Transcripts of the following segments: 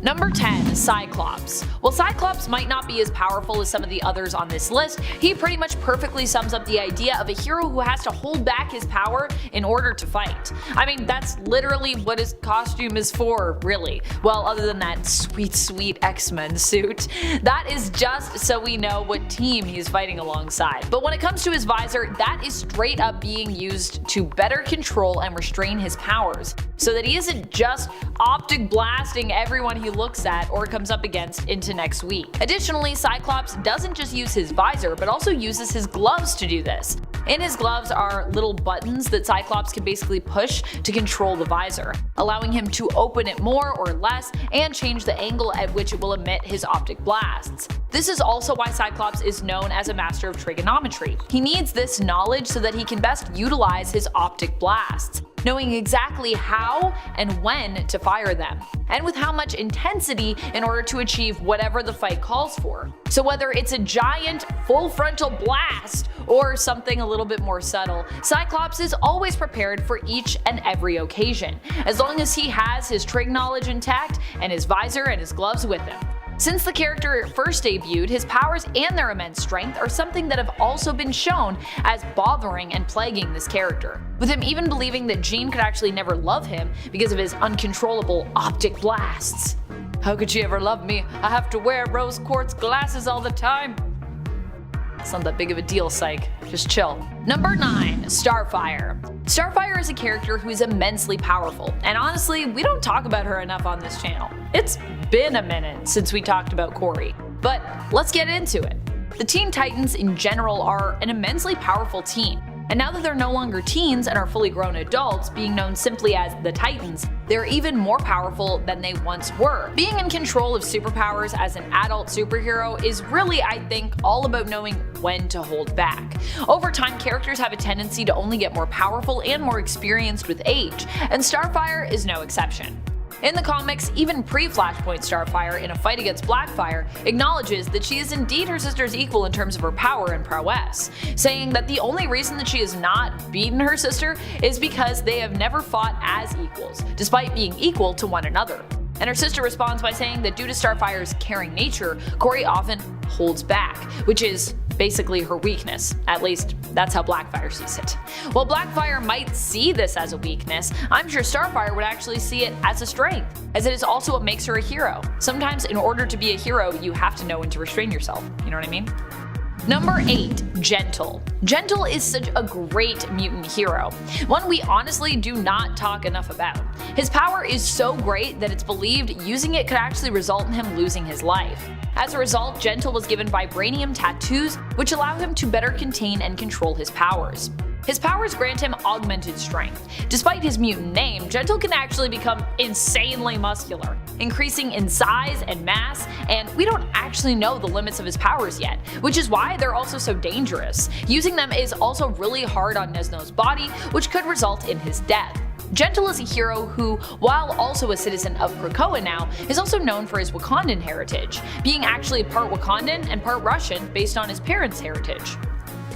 Number 10. Cyclops. While Cyclops might not be as powerful as some of the others on this list, he pretty much perfectly sums up the idea of a hero who has to hold back his power in order to fight. I mean, that's literally what his costume is for, really. Well, other than that sweet X-Men suit. That is just so we know what team he's fighting alongside. But when it comes to his visor, that is straight up being used to better control and restrain his powers, so that he isn't just optic blasting everyone he looks at or comes up against into next week. Additionally, Cyclops doesn't just use his visor, but also uses his gloves to do this. In his gloves are little buttons that Cyclops can basically push to control the visor, allowing him to open it more or less and change the angle at which it will emit his optic blasts. This is also why Cyclops is known as a master of trigonometry. He needs this knowledge so that he can best utilize his optic blasts, knowing exactly how and when to fire them, and with how much intensity in order to achieve whatever the fight calls for. So whether it's a giant full frontal blast or something a little bit more subtle, Cyclops is always prepared for each and every occasion, as long as he has his trig knowledge intact and his visor and his gloves with him. Since the character first debuted, his powers and their immense strength are something that have also been shown as bothering and plaguing this character, with him even believing that Jean could actually never love him because of his uncontrollable optic blasts. How could she ever love me? I have to wear rose quartz glasses all the time. It's not that big of a deal, psych. Just chill. Number 9. Starfire. Starfire is a character who is immensely powerful, and honestly, we don't talk about her enough on this channel. It's been a minute since we talked about Corey, but let's get into it. The Teen Titans in general are an immensely powerful team, and now that they're no longer teens and are fully grown adults, being known simply as the Titans, they're even more powerful than they once were. Being in control of superpowers as an adult superhero is really, I think, all about knowing when to hold back. Over time, characters have a tendency to only get more powerful and more experienced with age, and Starfire is no exception. In the comics, even pre-Flashpoint Starfire in a fight against Blackfire acknowledges that she is indeed her sister's equal in terms of her power and prowess, saying that the only reason that she has not beaten her sister is because they have never fought as equals, despite being equal to one another. And her sister responds by saying that due to Starfire's caring nature, Corey often holds back, which is basically her weakness. At least, that's how Blackfire sees it. While Blackfire might see this as a weakness, I'm sure Starfire would actually see it as a strength, as it is also what makes her a hero. Sometimes in order to be a hero, you have to know when to restrain yourself, you know what I mean? Number 8. Gentle. Gentle is such a great mutant hero, one we honestly do not talk enough about. His power is so great that it's believed using it could actually result in him losing his life. As a result, Gentle was given vibranium tattoos, which allow him to better contain and control his powers. His powers grant him augmented strength. Despite his mutant name, Gentle can actually become insanely muscular, increasing in size and mass, and we don't actually know the limits of his powers yet, which is why they're also so dangerous. Using them is also really hard on Nesno's body, which could result in his death. Gentle is a hero who, while also a citizen of Krakoa now, is also known for his Wakandan heritage, being actually part Wakandan and part Russian based on his parents' heritage.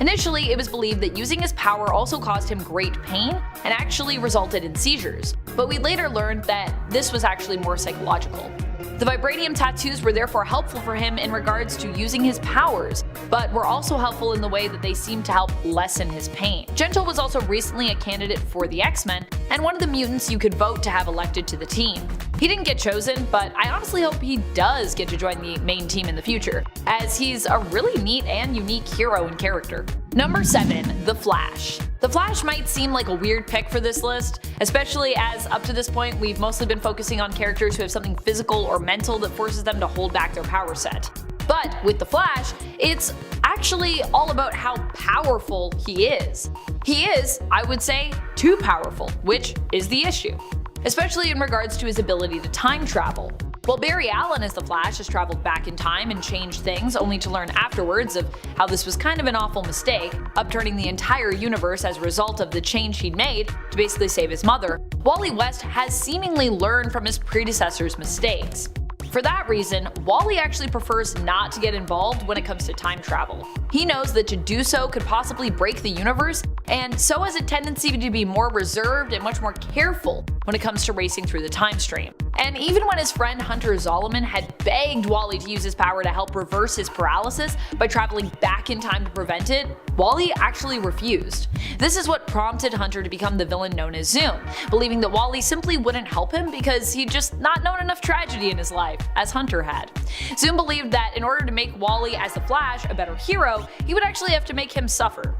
Initially, it was believed that using his power also caused him great pain and actually resulted in seizures, but we later learned that this was actually more psychological. The vibranium tattoos were therefore helpful for him in regards to using his powers, but were also helpful in the way that they seemed to help lessen his pain. Gentle was also recently a candidate for the X-Men, and one of the mutants you could vote to have elected to the team. He didn't get chosen, but I honestly hope he does get to join the main team in the future, as he's a really neat and unique hero and character. Number 7. The Flash. The Flash might seem like a weird pick for this list, especially as up to this point we've mostly been focusing on characters who have something physical or mental that forces them to hold back their power set. But with the Flash, it's actually all about how powerful he is. He is, I would say, too powerful, which is the issue, especially in regards to his ability to time travel. While Barry Allen as the Flash has traveled back in time and changed things only to learn afterwards of how this was kind of an awful mistake, upturning the entire universe as a result of the change he'd made to basically save his mother, Wally West has seemingly learned from his predecessor's mistakes. For that reason, Wally actually prefers not to get involved when it comes to time travel. He knows that to do so could possibly break the universe and so has a tendency to be more reserved and much more careful when it comes to racing through the time stream. And even when his friend Hunter Zolomon had begged Wally to use his power to help reverse his paralysis by traveling back in time to prevent it, Wally actually refused. This is what prompted Hunter to become the villain known as Zoom, believing that Wally simply wouldn't help him because he'd just not known enough tragedy in his life, as Hunter had. Zoom believed that in order to make Wally as the Flash a better hero, he would actually have to make him suffer.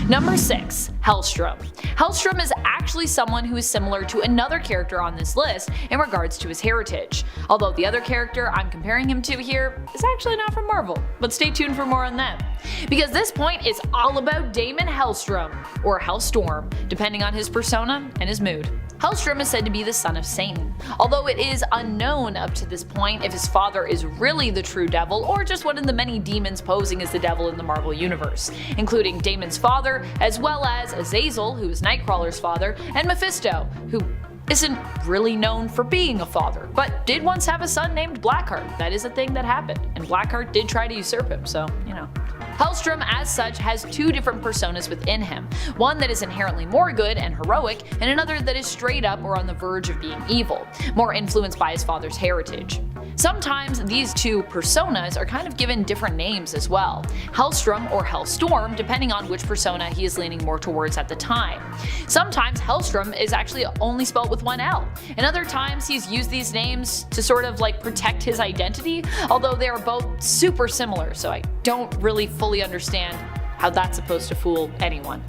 Number 6. Hellstrom. Hellstrom is actually someone who is similar to another character on this list in regards to his heritage, although the other character I'm comparing him to here is actually not from Marvel, but stay tuned for more on them. Because this point is all about Damon Hellstrom, or Hellstorm, depending on his persona and his mood. Hellstrom is said to be the son of Satan, although it is unknown up to this point if his father is really the true devil or just one of the many demons posing as the devil in the Marvel Universe, including Damon's father, as well as Azazel, who is Nightcrawler's father, and Mephisto, who isn't really known for being a father, but did once have a son named Blackheart. That is a thing that happened, and Blackheart did try to usurp him, so, you know. Hellstrom, as such, has two different personas within him, one that is inherently more good and heroic, and another that is straight up or on the verge of being evil, more influenced by his father's heritage. Sometimes these two personas are kind of given different names as well, Hellstrom or Hellstorm, depending on which persona he is leaning more towards at the time. Sometimes Hellstrom is actually only spelled with one L, and other times he's used these names to sort of like protect his identity, although they are both super similar, so I don't really fully understand how that's supposed to fool anyone.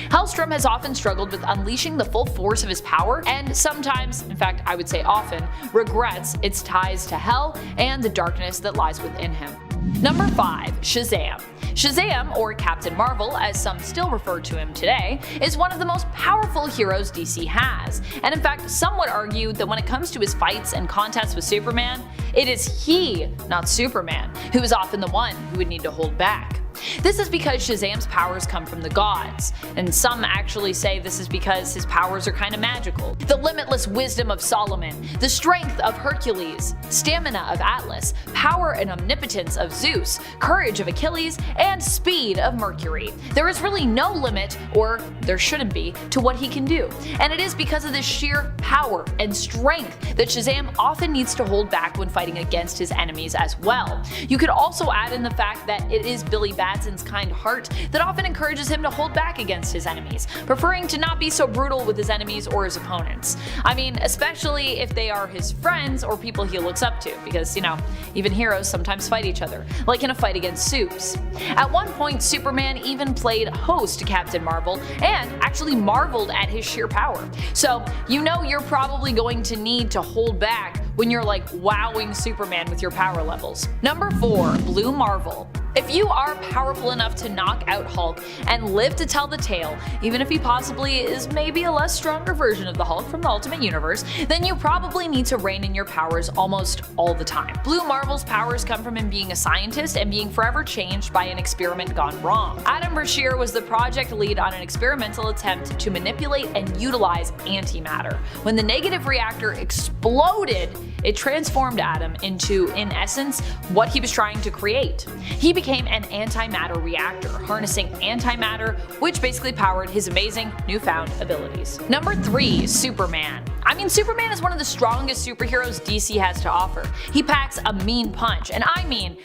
Hellstrom has often struggled with unleashing the full force of his power, and sometimes, in fact I would say often, regrets its ties to hell and the darkness that lies within him. Number 5. Shazam. Shazam, or Captain Marvel as some still refer to him today, is one of the most powerful heroes DC has, and in fact some would argue that when it comes to his fights and contests with Superman, it is he, not Superman, who is often the one who would need to hold back. This is because Shazam's powers come from the gods, and some actually say this is because his powers are kinda magical. The limitless wisdom of Solomon, the strength of Hercules, stamina of Atlas, power and omnipotence of Zeus, courage of Achilles, and speed of Mercury. There is really no limit, or there shouldn't be, to what he can do, and it is because of this sheer power and strength that Shazam often needs to hold back when fighting against his enemies as well. You could also add in the fact that it is Billy Batson's kind heart that often encourages him to hold back against his enemies, preferring to not be so brutal with his enemies or his opponents. I mean, especially if they are his friends or people he looks up to, because, you know, even heroes sometimes fight each other, like in a fight against Supes. At one point, Superman even played host to Captain Marvel and actually marveled at his sheer power. So, you know you're probably going to need to hold back when you're like wowing Superman with your power levels. Number 4. Blue Marvel. If you are powerful enough to knock out Hulk and live to tell the tale, even if he possibly is maybe a less stronger version of the Hulk from the Ultimate Universe, then you probably need to rein in your powers almost all the time. Blue Marvel's powers come from him being a scientist and being forever changed by an experiment gone wrong. Adam Brashear was the project lead on an experimental attempt to manipulate and utilize antimatter. When the negative reactor exploded, it transformed Adam into, in essence, what he was trying to create. He became an antimatter reactor, harnessing antimatter, which basically powered his amazing newfound abilities. Number 3. Superman. I mean, Superman is one of the strongest superheroes DC has to offer. He packs a mean punch, and I mean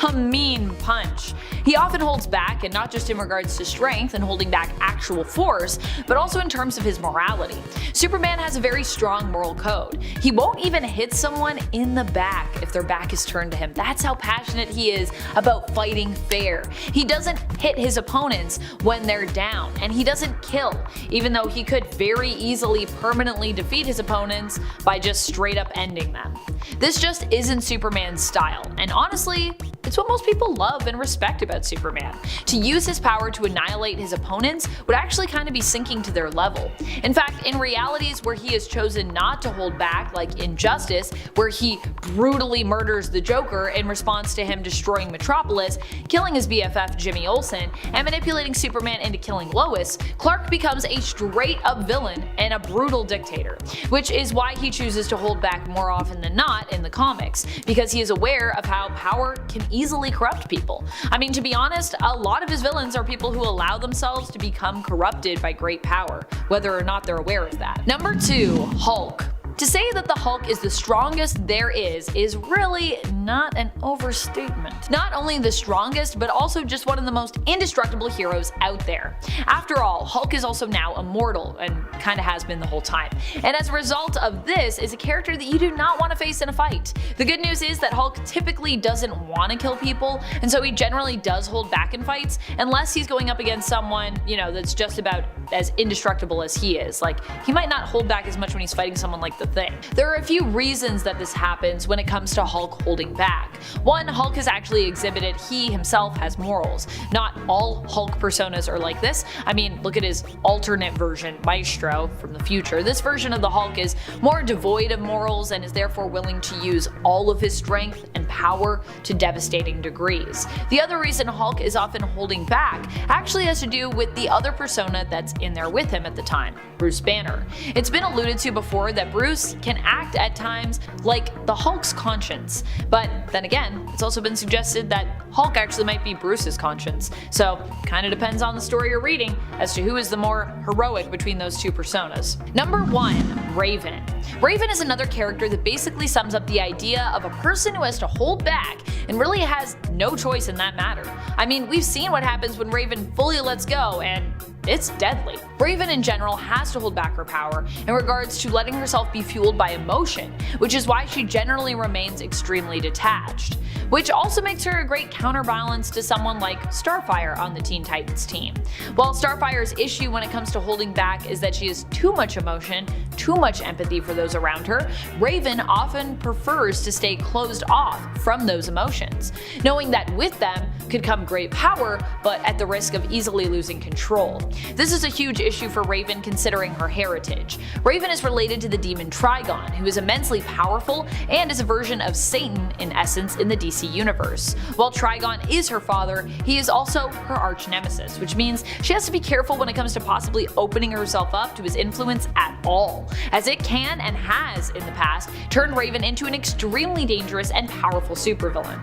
a mean punch. He often holds back, and not just in regards to strength and holding back actual force, but also in terms of his morality. Superman has a very strong moral code. He won't even hit someone in the back if their back is turned to him. That's how passionate he is about fighting fair. He doesn't hit his opponents when they're down, and he doesn't kill, even though he could very easily permanently defeat his opponents by just straight up ending them. This just isn't Superman's style, and honestly, it's what most people love and respect about Superman. To use his power to annihilate his opponents would actually kind of be sinking to their level. In fact, in realities where he has chosen not to hold back, like Injustice, where he brutally murders the Joker in response to him destroying Metropolis, killing his BFF Jimmy Olsen, and manipulating Superman into killing Lois, Clark becomes a straight up villain and a brutal dictator, which is why he chooses to hold back more often than not in the comics, because he is aware of how power can easily corrupt people. I mean, to be honest, a lot of his villains are people who allow themselves to become corrupted by great power, whether or not they're aware of that. Number 2. Hulk. To say that the Hulk is the strongest there is really not an overstatement. Not only the strongest, but also just one of the most indestructible heroes out there. After all, Hulk is also now immortal, and kinda has been the whole time. And as a result of this, is a character that you do not want to face in a fight. The good news is that Hulk typically doesn't want to kill people, and so he generally does hold back in fights, unless he's going up against someone, that's just about as indestructible as he is. Like, he might not hold back as much when he's fighting someone like the Thing. There are a few reasons that this happens when it comes to Hulk holding back. One, Hulk has actually exhibited he himself has morals. Not all Hulk personas are like this. I mean, look at his alternate version, Maestro, from the future. This version of the Hulk is more devoid of morals and is therefore willing to use all of his strength and power to devastating degrees. The other reason Hulk is often holding back actually has to do with the other persona that's in there with him at the time, Bruce Banner. It's been alluded to before that Bruce can act at times like the Hulk's conscience, but then again, it's also been suggested that Hulk actually might be Bruce's conscience, so kinda depends on the story you're reading as to who is the more heroic between those two personas. Number 1. Raven. Raven is another character that basically sums up the idea of a person who has to hold back and really has no choice in that matter. I mean, we've seen what happens when Raven fully lets go, and it's deadly. Raven in general has to hold back her power in regards to letting herself be fueled by emotion, which is why she generally remains extremely detached. Which also makes her a great counterbalance to someone like Starfire on the Teen Titans team. While Starfire's issue when it comes to holding back is that she has too much emotion, too much empathy for those around her, Raven often prefers to stay closed off from those emotions, knowing that with them could come great power, but at the risk of easily losing control. This is a huge issue for Raven considering her heritage. Raven is related to the demon Trigon, who is immensely powerful and is a version of Satan in essence in the DC universe. While Trigon is her father, he is also her arch nemesis, which means she has to be careful when it comes to possibly opening herself up to his influence at all, as it can and has in the past turned Raven into an extremely dangerous and powerful supervillain.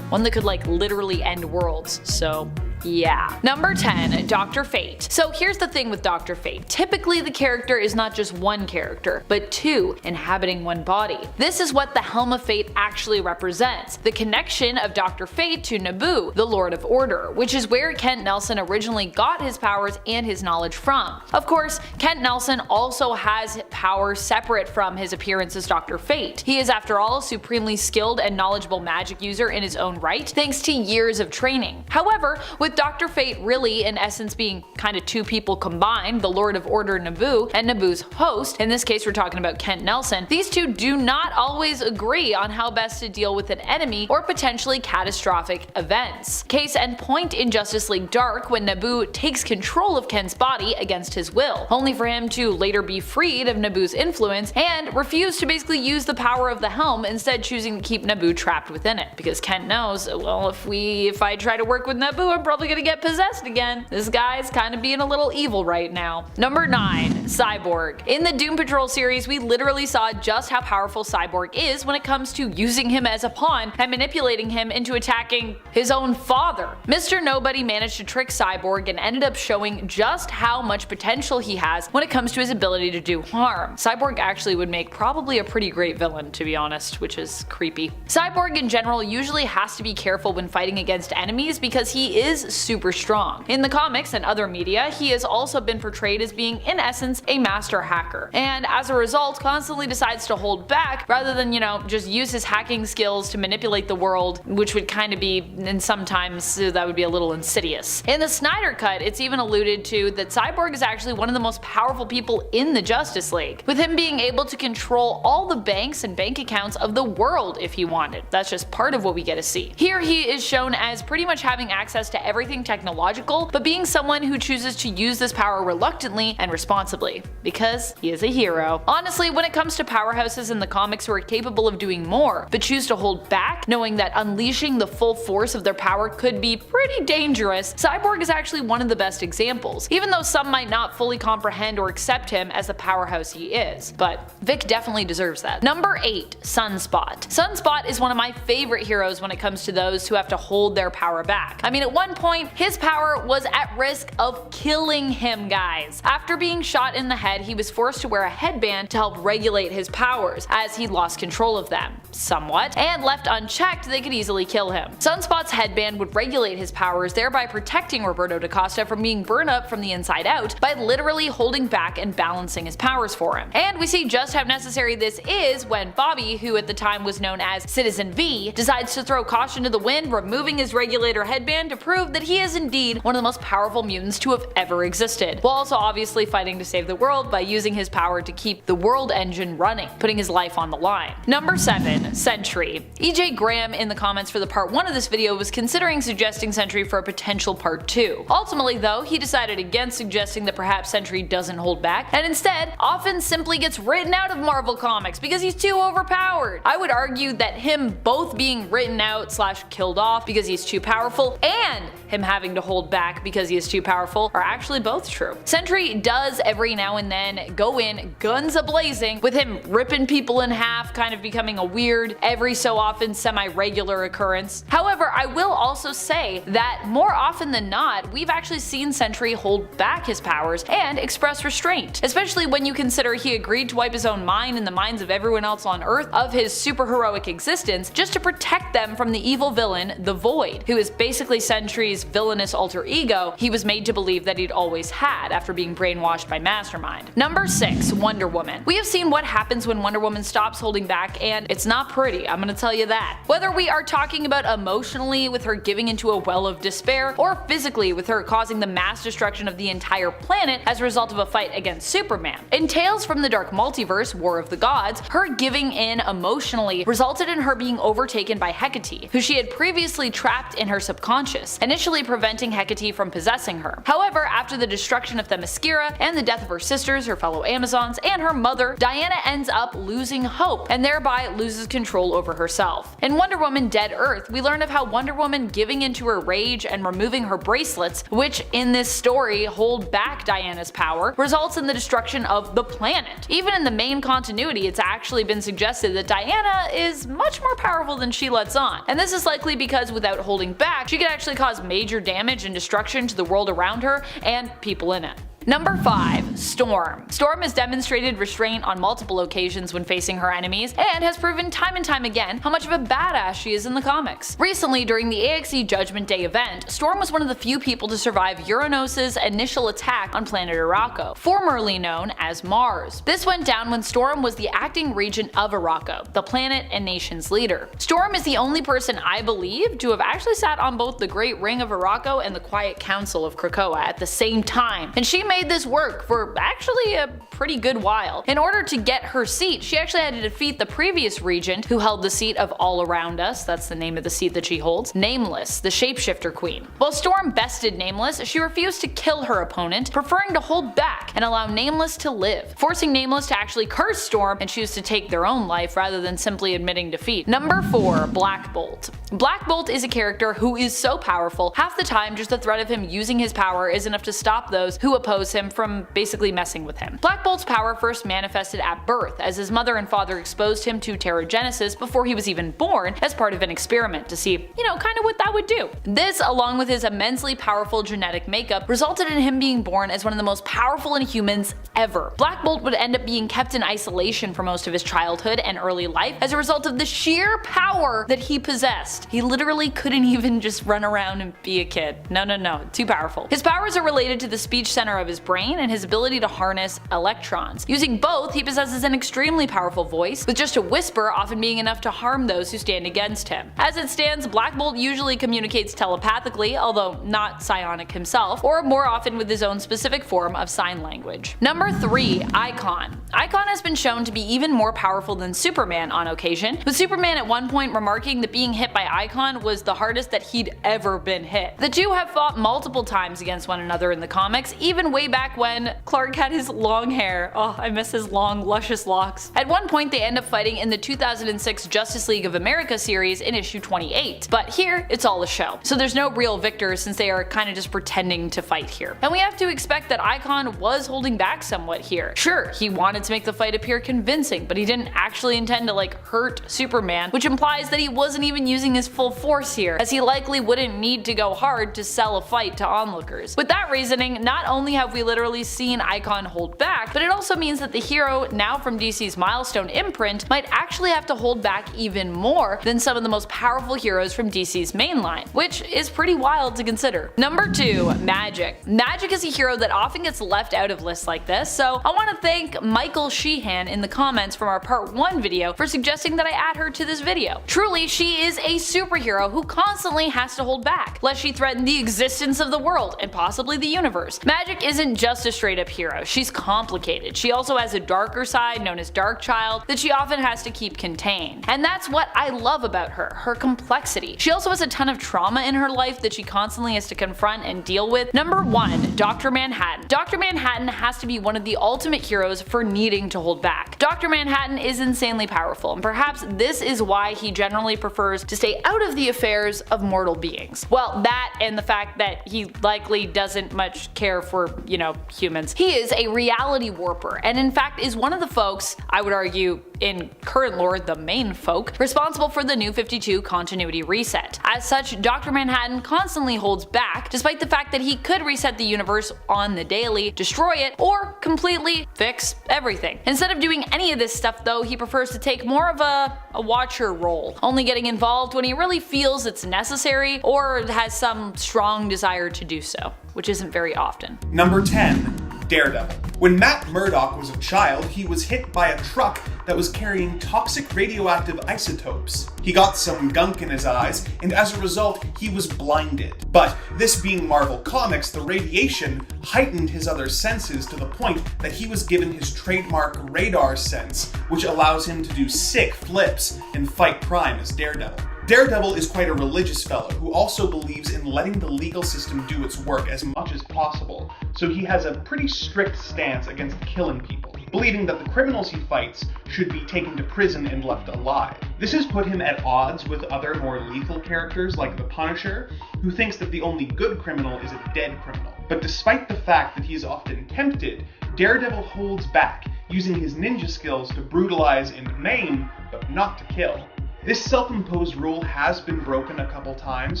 One that could literally end worlds, so yeah. Number 10. Dr. Fate. So here's the thing with Dr. Fate. Typically the character is not just one character, but two inhabiting one body. This is what the Helm of Fate actually represents, the connection of Dr. Fate to Naboo, the Lord of Order, which is where Kent Nelson originally got his powers and his knowledge from. Of course, Kent Nelson also has power separate from his appearance as Dr. Fate. He is after all a supremely skilled and knowledgeable magic user in his own right, thanks to years of training. However, with Dr. Fate really in essence being kinda two people combined, the Lord of Order Naboo and Naboo's host, in this case we're talking about Kent Nelson, these two do not always agree on how best to deal with an enemy or potentially catastrophic events. Case and point in Justice League Dark when Naboo takes control of Kent's body against his will, only for him to later be freed of Naboo's influence and refuse to basically use the power of the helm, instead choosing to keep Naboo trapped within it, because Kent knows, well, if I try to work with Naboo, I'm probably gonna get possessed again. This guy's kinda being a little evil right now. Number 9. Cyborg. In the Doom Patrol series, we literally saw just how powerful Cyborg is when it comes to using him as a pawn and manipulating him into attacking his own father. Mr. Nobody managed to trick Cyborg and ended up showing just how much potential he has when it comes to his ability to do harm. Cyborg actually would make probably a pretty great villain, to be honest, which is creepy. Cyborg in general usually has to be careful when fighting against enemies because he is super strong. In the comics and other media, he has also been portrayed as being in essence a master hacker, and as a result constantly decides to hold back rather than, just use his hacking skills to manipulate the world, which would kind of be, and sometimes that would be a little insidious. In the Snyder Cut, it's even alluded to that Cyborg is actually one of the most powerful people in the Justice League, with him being able to control all the banks and bank accounts of the world if he wanted. That's just part of what we get to see. Here he is shown as pretty much having access to everything technological, but being someone who chooses to use this power reluctantly and responsibly, because he is a hero. Honestly, when it comes to powerhouses in the comics who are capable of doing more, but choose to hold back, knowing that unleashing the full force of their power could be pretty dangerous, Cyborg is actually one of the best examples, even though some might not fully comprehend or accept him as the powerhouse he is. But Vic definitely deserves that. Number 8. Sunspot. Sunspot is one of my favorite heroes when it comes to those who have to hold their power back. I mean, at one point, his power was at risk of killing him, guys. After being shot in the head, he was forced to wear a headband to help regulate his powers, as he lost control of them, somewhat, and left unchecked, they could easily kill him. Sunspot's headband would regulate his powers, thereby protecting Roberto da Costa from being burned up from the inside out by literally holding back and balancing his powers for him. And we see just how necessary this is when Bobby, who at the time was known as Citizen V, decides to throw caution to the wind, removing his regulator headband to prove that he is indeed one of the most powerful mutants to have ever existed, while also obviously fighting to save the world by using his power to keep the world engine running, putting his life on the line. Number 7. Sentry. EJ Graham in the comments for the part 1 of this video was considering suggesting Sentry for a potential part 2. Ultimately though, he decided against suggesting that perhaps Sentry doesn't hold back, and instead often simply gets written out of Marvel Comics because he's too overpowered. I would argue that him both being written out / killed off because he's too powerful, and him having to hold back because he is too powerful, are actually both true. Sentry does every now and then go in guns a-blazing, with him ripping people in half kind of becoming a weird, every so often semi-regular occurrence. However, I will also say that more often than not, we've actually seen Sentry hold back his powers and express restraint, especially when you consider he agreed to wipe his own mind and the minds of everyone else on Earth of his superheroic existence just to protect them from the evil villain, the Void, who is basically Sentry's villainous alter ego he was made to believe that he'd always had after being brainwashed by Mastermind. Number 6. Wonder Woman. We have seen what happens when Wonder Woman stops holding back, and it's not pretty, I'm gonna tell you that. Whether we are talking about emotionally with her giving into a well of despair, or physically with her causing the mass destruction of the entire planet as a result of a fight against Superman. In Tales from the Dark Multiverse, War of the Gods, her giving in emotionally resulted in her being overtaken by Hecate, who she had previously trapped in her subconscious, initially preventing Hecate from possessing her. However, after the destruction of Themyscira and the death of her sisters, her fellow Amazons, and her mother, Diana ends up losing hope, and thereby loses control over herself. In Wonder Woman Dead Earth, we learn of how Wonder Woman giving into her rage and removing her bracelets, which in this story hold back Diana's power, results in the destruction of the planet. Even in the main continuity, it's actually been suggested that Diana is much more powerful than she lets on, and this is likely because without holding back, she could actually cause major damage and destruction to the world around her and people in it. Number 5. Storm. Storm has demonstrated restraint on multiple occasions when facing her enemies, and has proven time and time again how much of a badass she is in the comics. Recently, during the AXE Judgment Day event, Storm was one of the few people to survive Uranus' initial attack on planet Arakko, formerly known as Mars. This went down when Storm was the acting regent of Arakko, the planet and nation's leader. Storm is the only person I believe to have actually sat on both the Great Ring of Arakko and the Quiet Council of Krakoa at the same time, and she made this work for actually a pretty good while. In order to get her seat, she actually had to defeat the previous regent who held the seat of All Around Us, that's the name of the seat that she holds, Nameless, the shapeshifter queen. While Storm bested Nameless, she refused to kill her opponent, preferring to hold back and allow Nameless to live, forcing Nameless to actually curse Storm and choose to take their own life rather than simply admitting defeat. Number 4. Black Bolt. Black Bolt is a character who is so powerful, half the time just the threat of him using his power is enough to stop those who oppose him from basically messing with him. Black Bolt's power first manifested at birth, as his mother and father exposed him to Terrigenesis before he was even born as part of an experiment to see, kind of what that would do. This, along with his immensely powerful genetic makeup, resulted in him being born as one of the most powerful Inhumans ever. Black Bolt would end up being kept in isolation for most of his childhood and early life as a result of the sheer power that he possessed. He literally couldn't even just run around and be a kid. No, too powerful. His powers are related to the speech center of his his brain and his ability to harness electrons. Using both, he possesses an extremely powerful voice, with just a whisper often being enough to harm those who stand against him. As it stands, Black Bolt usually communicates telepathically, although not psionic himself, or more often with his own specific form of sign language. Number 3. Icon. Icon has been shown to be even more powerful than Superman on occasion, with Superman at one point remarking that being hit by Icon was the hardest that he'd ever been hit. The two have fought multiple times against one another in the comics, even way back when Clark had his long hair. Oh, I miss his long, luscious locks. At one point they end up fighting in the 2006 Justice League of America series in issue 28, but here it's all a show. So there's no real victor since they are kind of just pretending to fight here. And we have to expect that Icon was holding back somewhat here. Sure, he wanted to make the fight appear convincing, but he didn't actually intend to hurt Superman, which implies that he wasn't even using his full force here, as he likely wouldn't need to go hard to sell a fight to onlookers. With that reasoning, not only have we literally seen Icon hold back, but it also means that the hero, now from DC's Milestone imprint, might actually have to hold back even more than some of the most powerful heroes from DC's mainline, which is pretty wild to consider. Number 2. Magic. Magic is a hero that often gets left out of lists like this, so I want to thank Michael Sheehan in the comments from our part 1 video for suggesting that I add her to this video. Truly, she is a superhero who constantly has to hold back, lest she threaten the existence of the world and possibly the universe. Magic isn't just a straight up hero, she's complicated. She also has a darker side known as Darkchild that she often has to keep contained. And that's what I love about her complexity. She also has a ton of trauma in her life that she constantly has to confront and deal with. Number 1. Dr. Manhattan. Dr. Manhattan has to be one of the ultimate heroes for needing to hold back. Dr. Manhattan is insanely powerful, and perhaps this is why he generally prefers to stay out of the affairs of mortal beings. Well, that and the fact that he likely doesn't much care for, humans. He is a reality warper, and in fact is one of the folks, I would argue, in current lore, the main folk, responsible for the New 52 continuity reset. As such, Dr. Manhattan constantly holds back, despite the fact that he could reset the universe on the daily, destroy it, or completely fix everything. Instead of doing any of this stuff though, he prefers to take more of a watcher role, only getting involved when he really feels it's necessary or has some strong desire to do so, which isn't very often. Number 10. Daredevil. When Matt Murdock was a child, he was hit by a truck that was carrying toxic radioactive isotopes. He got some gunk in his eyes, and as a result, he was blinded. But this being Marvel Comics, the radiation heightened his other senses to the point that he was given his trademark radar sense, which allows him to do sick flips and fight crime as Daredevil. Daredevil is quite a religious fellow who also believes in letting the legal system do its work as much as possible, so he has a pretty strict stance against killing people, believing that the criminals he fights should be taken to prison and left alive. This has put him at odds with other more lethal characters like the Punisher, who thinks that the only good criminal is a dead criminal. But despite the fact that he is often tempted, Daredevil holds back, using his ninja skills to brutalize and maim, but not to kill. This self-imposed rule has been broken a couple times,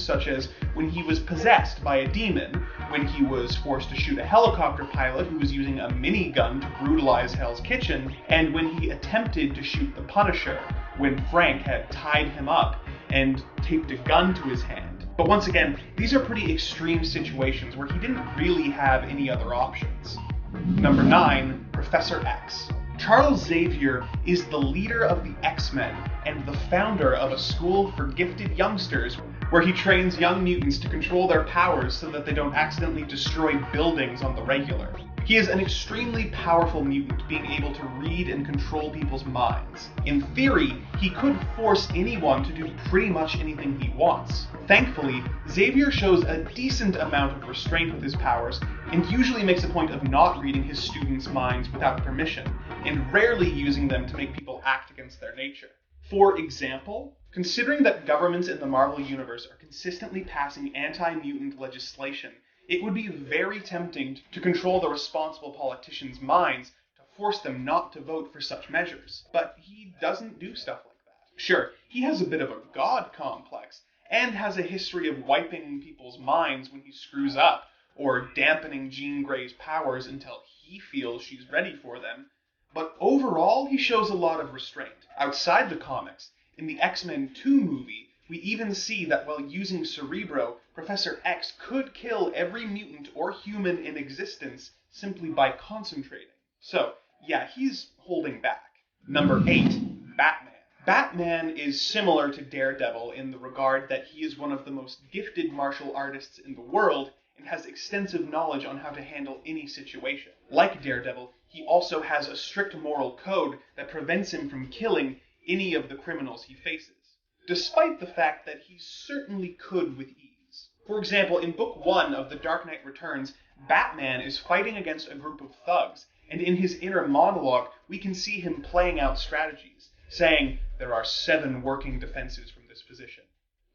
such as when he was possessed by a demon, when he was forced to shoot a helicopter pilot who was using a minigun to brutalize Hell's Kitchen, and when he attempted to shoot the Punisher, when Frank had tied him up and taped a gun to his hand. But once again, these are pretty extreme situations where he didn't really have any other options. Number 9. Professor X. Charles Xavier is the leader of the X-Men and the founder of a school for gifted youngsters where he trains young mutants to control their powers so that they don't accidentally destroy buildings on the regular. He is an extremely powerful mutant, being able to read and control people's minds. In theory, he could force anyone to do pretty much anything he wants. Thankfully, Xavier shows a decent amount of restraint with his powers, and usually makes a point of not reading his students' minds without permission, and rarely using them to make people act against their nature. For example, considering that governments in the Marvel Universe are consistently passing anti-mutant legislation, it would be very tempting to control the responsible politicians' minds to force them not to vote for such measures. But he doesn't do stuff like that. Sure, he has a bit of a god complex, and has a history of wiping people's minds when he screws up, or dampening Jean Grey's powers until he feels she's ready for them. But overall, he shows a lot of restraint. Outside the comics, in the X-Men 2 movie, we even see that while using Cerebro, Professor X could kill every mutant or human in existence simply by concentrating. So, yeah, he's holding back. Number 8, Batman. Batman is similar to Daredevil in the regard that he is one of the most gifted martial artists in the world and has extensive knowledge on how to handle any situation. Like Daredevil, he also has a strict moral code that prevents him from killing any of the criminals he faces, despite the fact that he certainly could with ease. For example, in Book 1 of The Dark Knight Returns, Batman is fighting against a group of thugs, and in his inner monologue, we can see him playing out strategies, saying, "There are 7 working defenses from this position.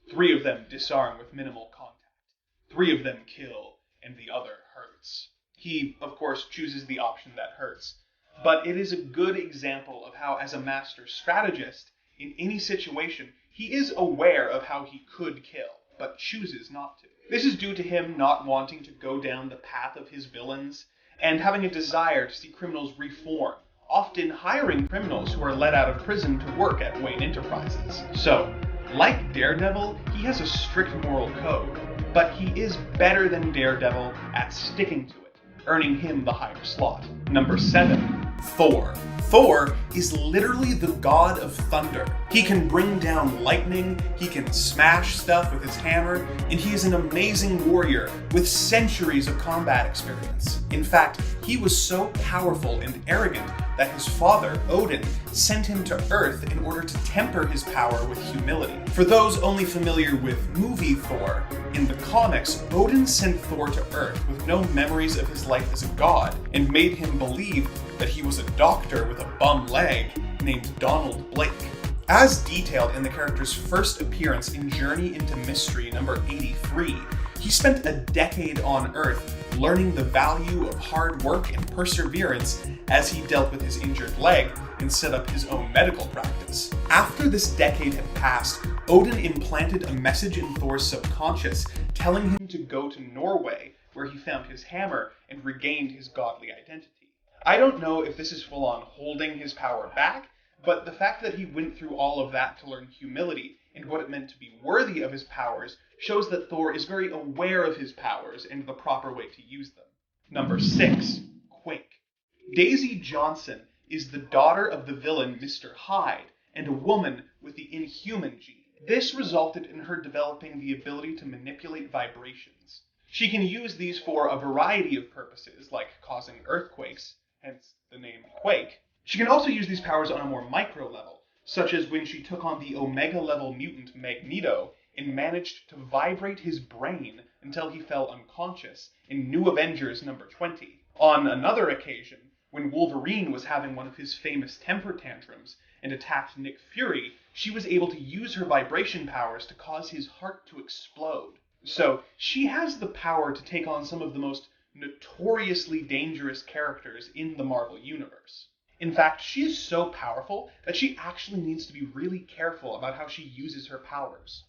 3 of them disarm with minimal contact. 3 of them kill, and the other hurts." He, of course, chooses the option that hurts. But it is a good example of how, as a master strategist, in any situation, he is aware of how he could kill, but chooses not to. This is due to him not wanting to go down the path of his villains, and having a desire to see criminals reform, often hiring criminals who are let out of prison to work at Wayne Enterprises. So, like Daredevil, he has a strict moral code, but he is better than Daredevil at sticking to it, earning him the higher slot. Number 7, Thor. Thor is literally the god of thunder. He can bring down lightning, he can smash stuff with his hammer, and he is an amazing warrior with centuries of combat experience. In fact, he was so powerful and arrogant that his father, Odin, sent him to Earth in order to temper his power with humility. For those only familiar with movie Thor, in the comics, Odin sent Thor to Earth with no memories of his life as a god, and made him believe that he was a doctor with a bum leg named Donald Blake. As detailed in the character's first appearance in Journey into Mystery number 83, he spent a decade on Earth learning the value of hard work and perseverance as he dealt with his injured leg and set up his own medical practice. After this decade had passed, Odin implanted a message in Thor's subconscious telling him to go to Norway, where he found his hammer and regained his godly identity. I don't know if this is full-on holding his power back, but the fact that he went through all of that to learn humility and what it meant to be worthy of his powers shows that Thor is very aware of his powers and the proper way to use them. Number 6, Quake. Daisy Johnson is the daughter of the villain Mr. Hyde and a woman with the Inhuman gene. This resulted in her developing the ability to manipulate vibrations. She can use these for a variety of purposes, like causing earthquakes, hence the name Quake. She can also use these powers on a more micro level, such as when she took on the Omega-level mutant Magneto and managed to vibrate his brain until he fell unconscious in New Avengers number 20. On another occasion, when Wolverine was having one of his famous temper tantrums and attacked Nick Fury, she was able to use her vibration powers to cause his heart to explode. So, she has the power to take on some of the most notoriously dangerous characters in the Marvel Universe. In fact, she is so powerful that she actually needs to be really careful about how she uses her powers.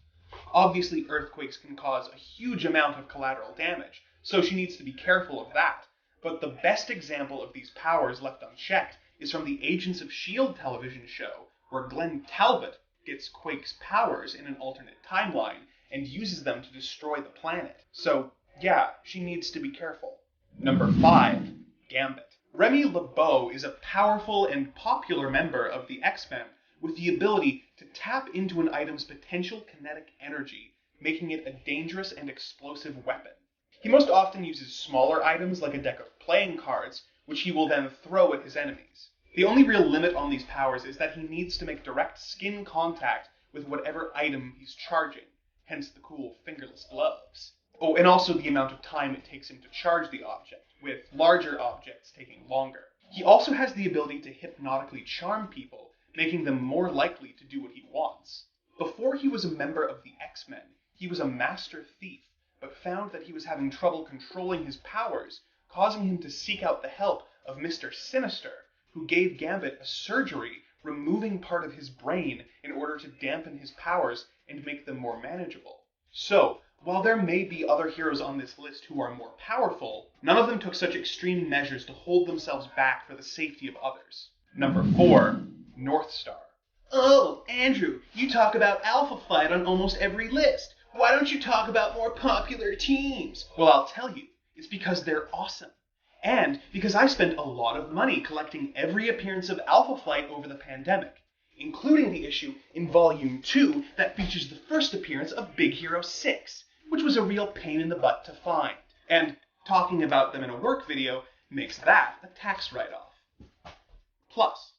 Obviously, earthquakes can cause a huge amount of collateral damage, so she needs to be careful of that. But the best example of these powers left unchecked is from the Agents of S.H.I.E.L.D. television show, where Glenn Talbot gets Quake's powers in an alternate timeline and uses them to destroy the planet. So, yeah, she needs to be careful. Number 5, Gambit. Remy LeBeau is a powerful and popular member of the X-Men with the ability to tap into an item's potential kinetic energy, making it a dangerous and explosive weapon. He most often uses smaller items like a deck of playing cards, which he will then throw at his enemies. The only real limit on these powers is that he needs to make direct skin contact with whatever item he's charging, hence the cool fingerless gloves. Oh, and also the amount of time it takes him to charge the object, with larger objects taking longer. He also has the ability to hypnotically charm people, making them more likely to do what he wants. Before he was a member of the X-Men, he was a master thief, but found that he was having trouble controlling his powers, causing him to seek out the help of Mr. Sinister, who gave Gambit a surgery, removing part of his brain in order to dampen his powers and make them more manageable. So, while there may be other heroes on this list who are more powerful, none of them took such extreme measures to hold themselves back for the safety of others. Number 4, Northstar. Oh, Andrew, you talk about Alpha Flight on almost every list. Why don't you talk about more popular teams? Well, I'll tell you. It's because they're awesome. And because I spent a lot of money collecting every appearance of Alpha Flight over the pandemic, including the issue in Volume 2 that features the first appearance of Big Hero 6, which was a real pain in the butt to find. And talking about them in a work video makes that a tax write-off. Plus,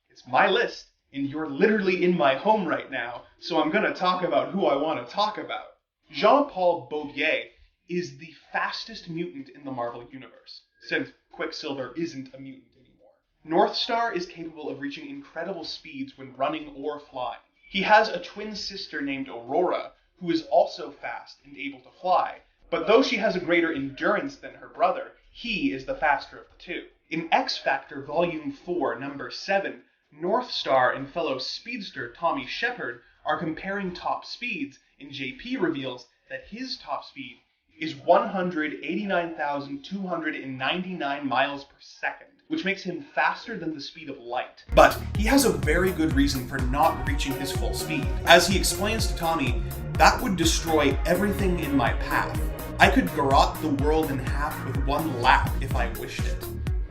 it's my list, and you're literally in my home right now, so I'm going to talk about who I want to talk about. Jean-Paul Beaubier is the fastest mutant in the Marvel Universe, since Quicksilver isn't a mutant anymore. Northstar is capable of reaching incredible speeds when running or flying. He has a twin sister named Aurora, who is also fast and able to fly, but though she has a greater endurance than her brother, he is the faster of the two. In X-Factor Volume 4, Number 7, Northstar and fellow speedster Tommy Shepard are comparing top speeds, and JP reveals that his top speed is 189,299 miles per second, which makes him faster than the speed of light. But he has a very good reason for not reaching his full speed. As he explains to Tommy, that would destroy everything in my path. I could garrote the world in half with one lap if I wished it.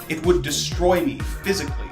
It would destroy me physically,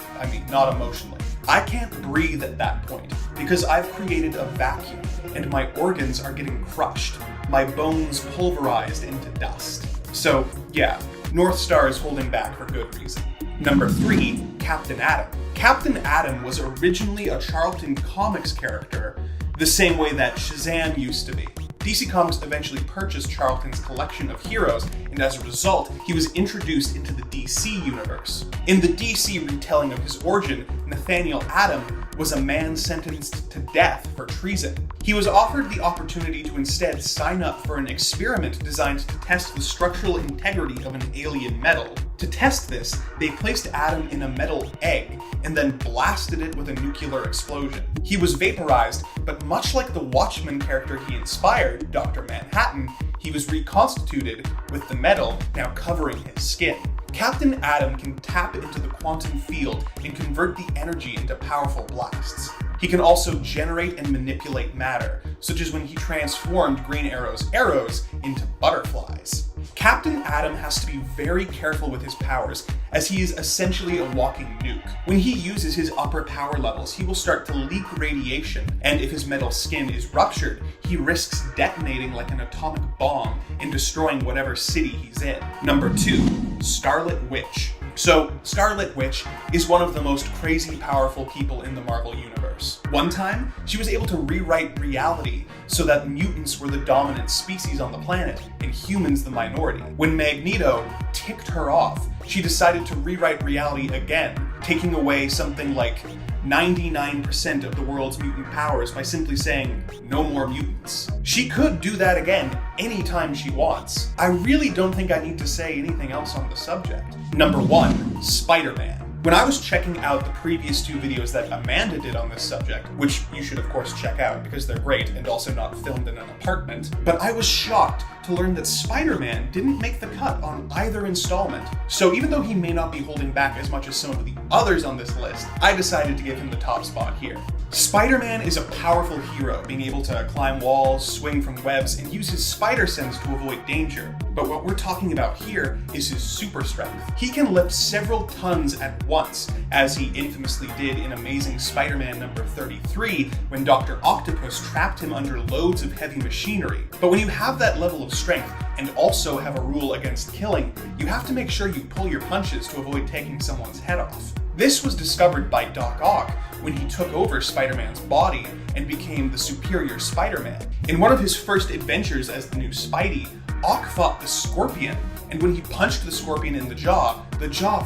not emotionally. I can't breathe at that point because I've created a vacuum and my organs are getting crushed, my bones pulverized into dust. So yeah, Northstar is holding back for good reason. Number 3, Captain Atom. Captain Atom was originally a Charlton Comics character, the same way that Shazam used to be. DC Comics eventually purchased Charlton's collection of heroes, and as a result, he was introduced into the DC universe. In the DC retelling of his origin, Nathaniel Atom was a man sentenced to death for treason. He was offered the opportunity to instead sign up for an experiment designed to test the structural integrity of an alien metal. To test this, they placed Atom in a metal egg and then blasted it with a nuclear explosion. He was vaporized, but much like the Watchmen character he inspired, Dr. Manhattan, he was reconstituted with the metal now covering his skin. Captain Atom can tap into the quantum field and convert the energy into powerful blasts. He can also generate and manipulate matter, such as when he transformed Green Arrow's arrows into butterflies. Captain Atom has to be very careful with his powers, as he is essentially a walking nuke. When he uses his upper power levels, he will start to leak radiation, and if his metal skin is ruptured, he risks detonating like an atomic bomb and destroying whatever city he's in. Number 2, Scarlet Witch. So, Scarlet Witch is one of the most crazy powerful people in the Marvel Universe. One time, she was able to rewrite reality so that mutants were the dominant species on the planet and humans the minority. When Magneto ticked her off, she decided to rewrite reality again, taking away something like 99% of the world's mutant powers by simply saying, no more mutants. She could do that again anytime she wants. I really don't think I need to say anything else on the subject. Number 1, Spider-Man. When I was checking out the previous 2 videos that Amanda did on this subject, which you should of course check out because they're great and also not filmed in an apartment, but I was shocked to learn that Spider-Man didn't make the cut on either installment. So even though he may not be holding back as much as some of the others on this list, I decided to give him the top spot here. Spider-Man is a powerful hero, being able to climb walls, swing from webs, and use his spider sense to avoid danger. But what we're talking about here is his super strength. He can lift several tons at once, as he infamously did in Amazing Spider-Man number 33, when Dr. Octopus trapped him under loads of heavy machinery. But when you have that level of strength, and also have a rule against killing, you have to make sure you pull your punches to avoid taking someone's head off. This was discovered by Doc Ock when he took over Spider-Man's body and became the superior Spider-Man. In one of his first adventures as the new Spidey, Ock fought the Scorpion, and when he punched the Scorpion in the jaw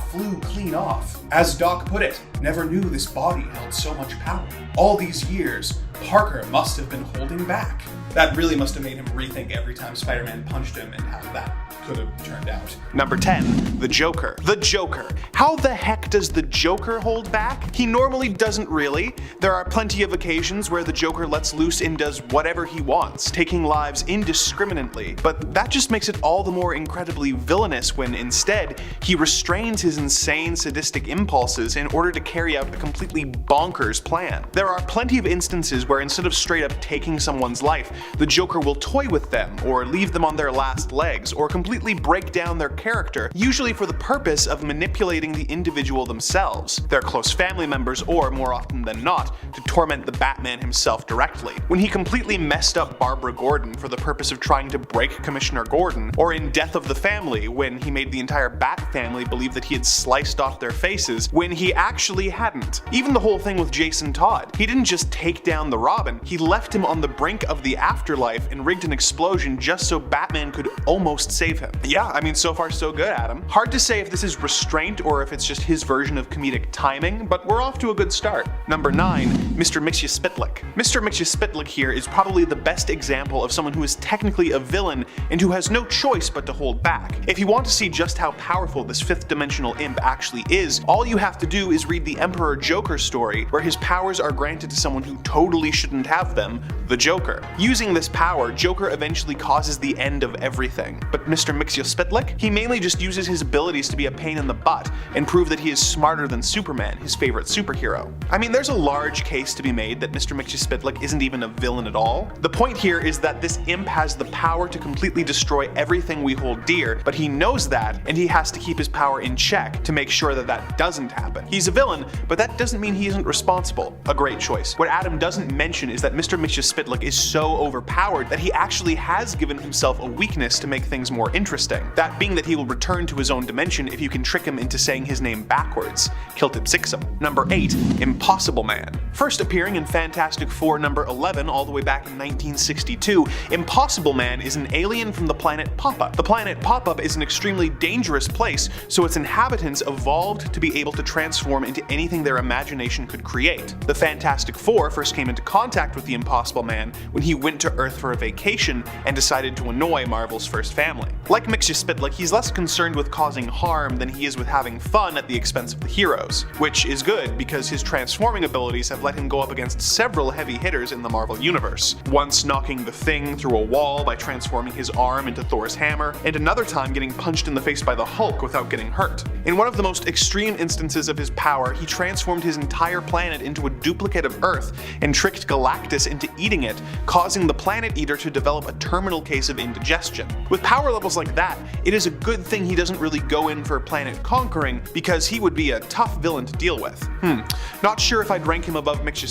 flew clean off. As Doc put it, never knew this body held so much power. All these years, Parker must have been holding back. That really must have made him rethink every time Spider-Man punched him and have that could have turned out. Number 10. The Joker. The Joker. How the heck does the Joker hold back? He normally doesn't really. There are plenty of occasions where the Joker lets loose and does whatever he wants, taking lives indiscriminately, but that just makes it all the more incredibly villainous when instead he restrains his insane sadistic impulses in order to carry out a completely bonkers plan. There are plenty of instances where instead of straight up taking someone's life, the Joker will toy with them, or leave them on their last legs, or completely break down their character, usually for the purpose of manipulating the individual themselves, their close family members, or more often than not, to torment the Batman himself directly. When he completely messed up Barbara Gordon for the purpose of trying to break Commissioner Gordon, or in Death of the Family when he made the entire Bat family believe that he had sliced off their faces when he actually hadn't. Even the whole thing with Jason Todd. He didn't just take down the Robin, he left him on the brink of the afterlife and rigged an explosion just so Batman could almost save him. Yeah, I mean, so far so good, Adam. Hard to say if this is restraint or if it's just his version of comedic timing, but we're off to a good start. Number 9. Mr. Mixi. Mr. Mixi here is probably the best example of someone who is technically a villain and who has no choice but to hold back. If you want to see just how powerful this fifth dimensional imp actually is, all you have to do is read the Emperor Joker story, where his powers are granted to someone who totally shouldn't have them, the Joker. Using this power, Joker eventually causes the end of everything. But Mr. Mixi, he mainly just uses his abilities to be a pain in the butt and prove that he is smarter than Superman, his favorite superhero. I mean, there's a large case to be made that Mr. Mixi isn't even a villain at all. The point here is that this imp has the power to completely destroy everything we hold dear, but he knows that, and he has to keep his power in check to make sure that that doesn't happen. He's a villain, but that doesn't mean he isn't responsible. A great choice. What Adam doesn't mention is that Mr. Mixi is so overpowered that he actually has given himself a weakness to make things more interesting. That being that he will return to his own dimension if you can trick him into saying his name backwards. Kiltipsixum. Number 8. Impossible Man. First appearing in Fantastic Four number 11 all the way back in 1962, Impossible Man is an alien from the planet Papa. The planet Papa is an extremely dangerous place, so its inhabitants evolved to be able to transform into anything their imagination could create. The Fantastic Four first came into contact with the Impossible Man when he went to Earth for a vacation and decided to annoy Marvel's first family. Like Mixi, he's less concerned with causing harm than he is with having fun at the expense of the heroes, which is good because his transforming abilities have let him go up against several heavy hitters in the Marvel Universe, once knocking the Thing through a wall by transforming his arm into Thor's hammer, and another time getting punched in the face by the Hulk without getting hurt. In one of the most extreme instances of his power, he transformed his entire planet into a duplicate of Earth and tricked Galactus into eating it, causing the Planet Eater to develop a terminal case of indigestion. With power levels like that, it is a good thing he doesn't really go in for planet conquering, because he would be a tough villain to deal with. Not sure if I'd rank him above Mixi,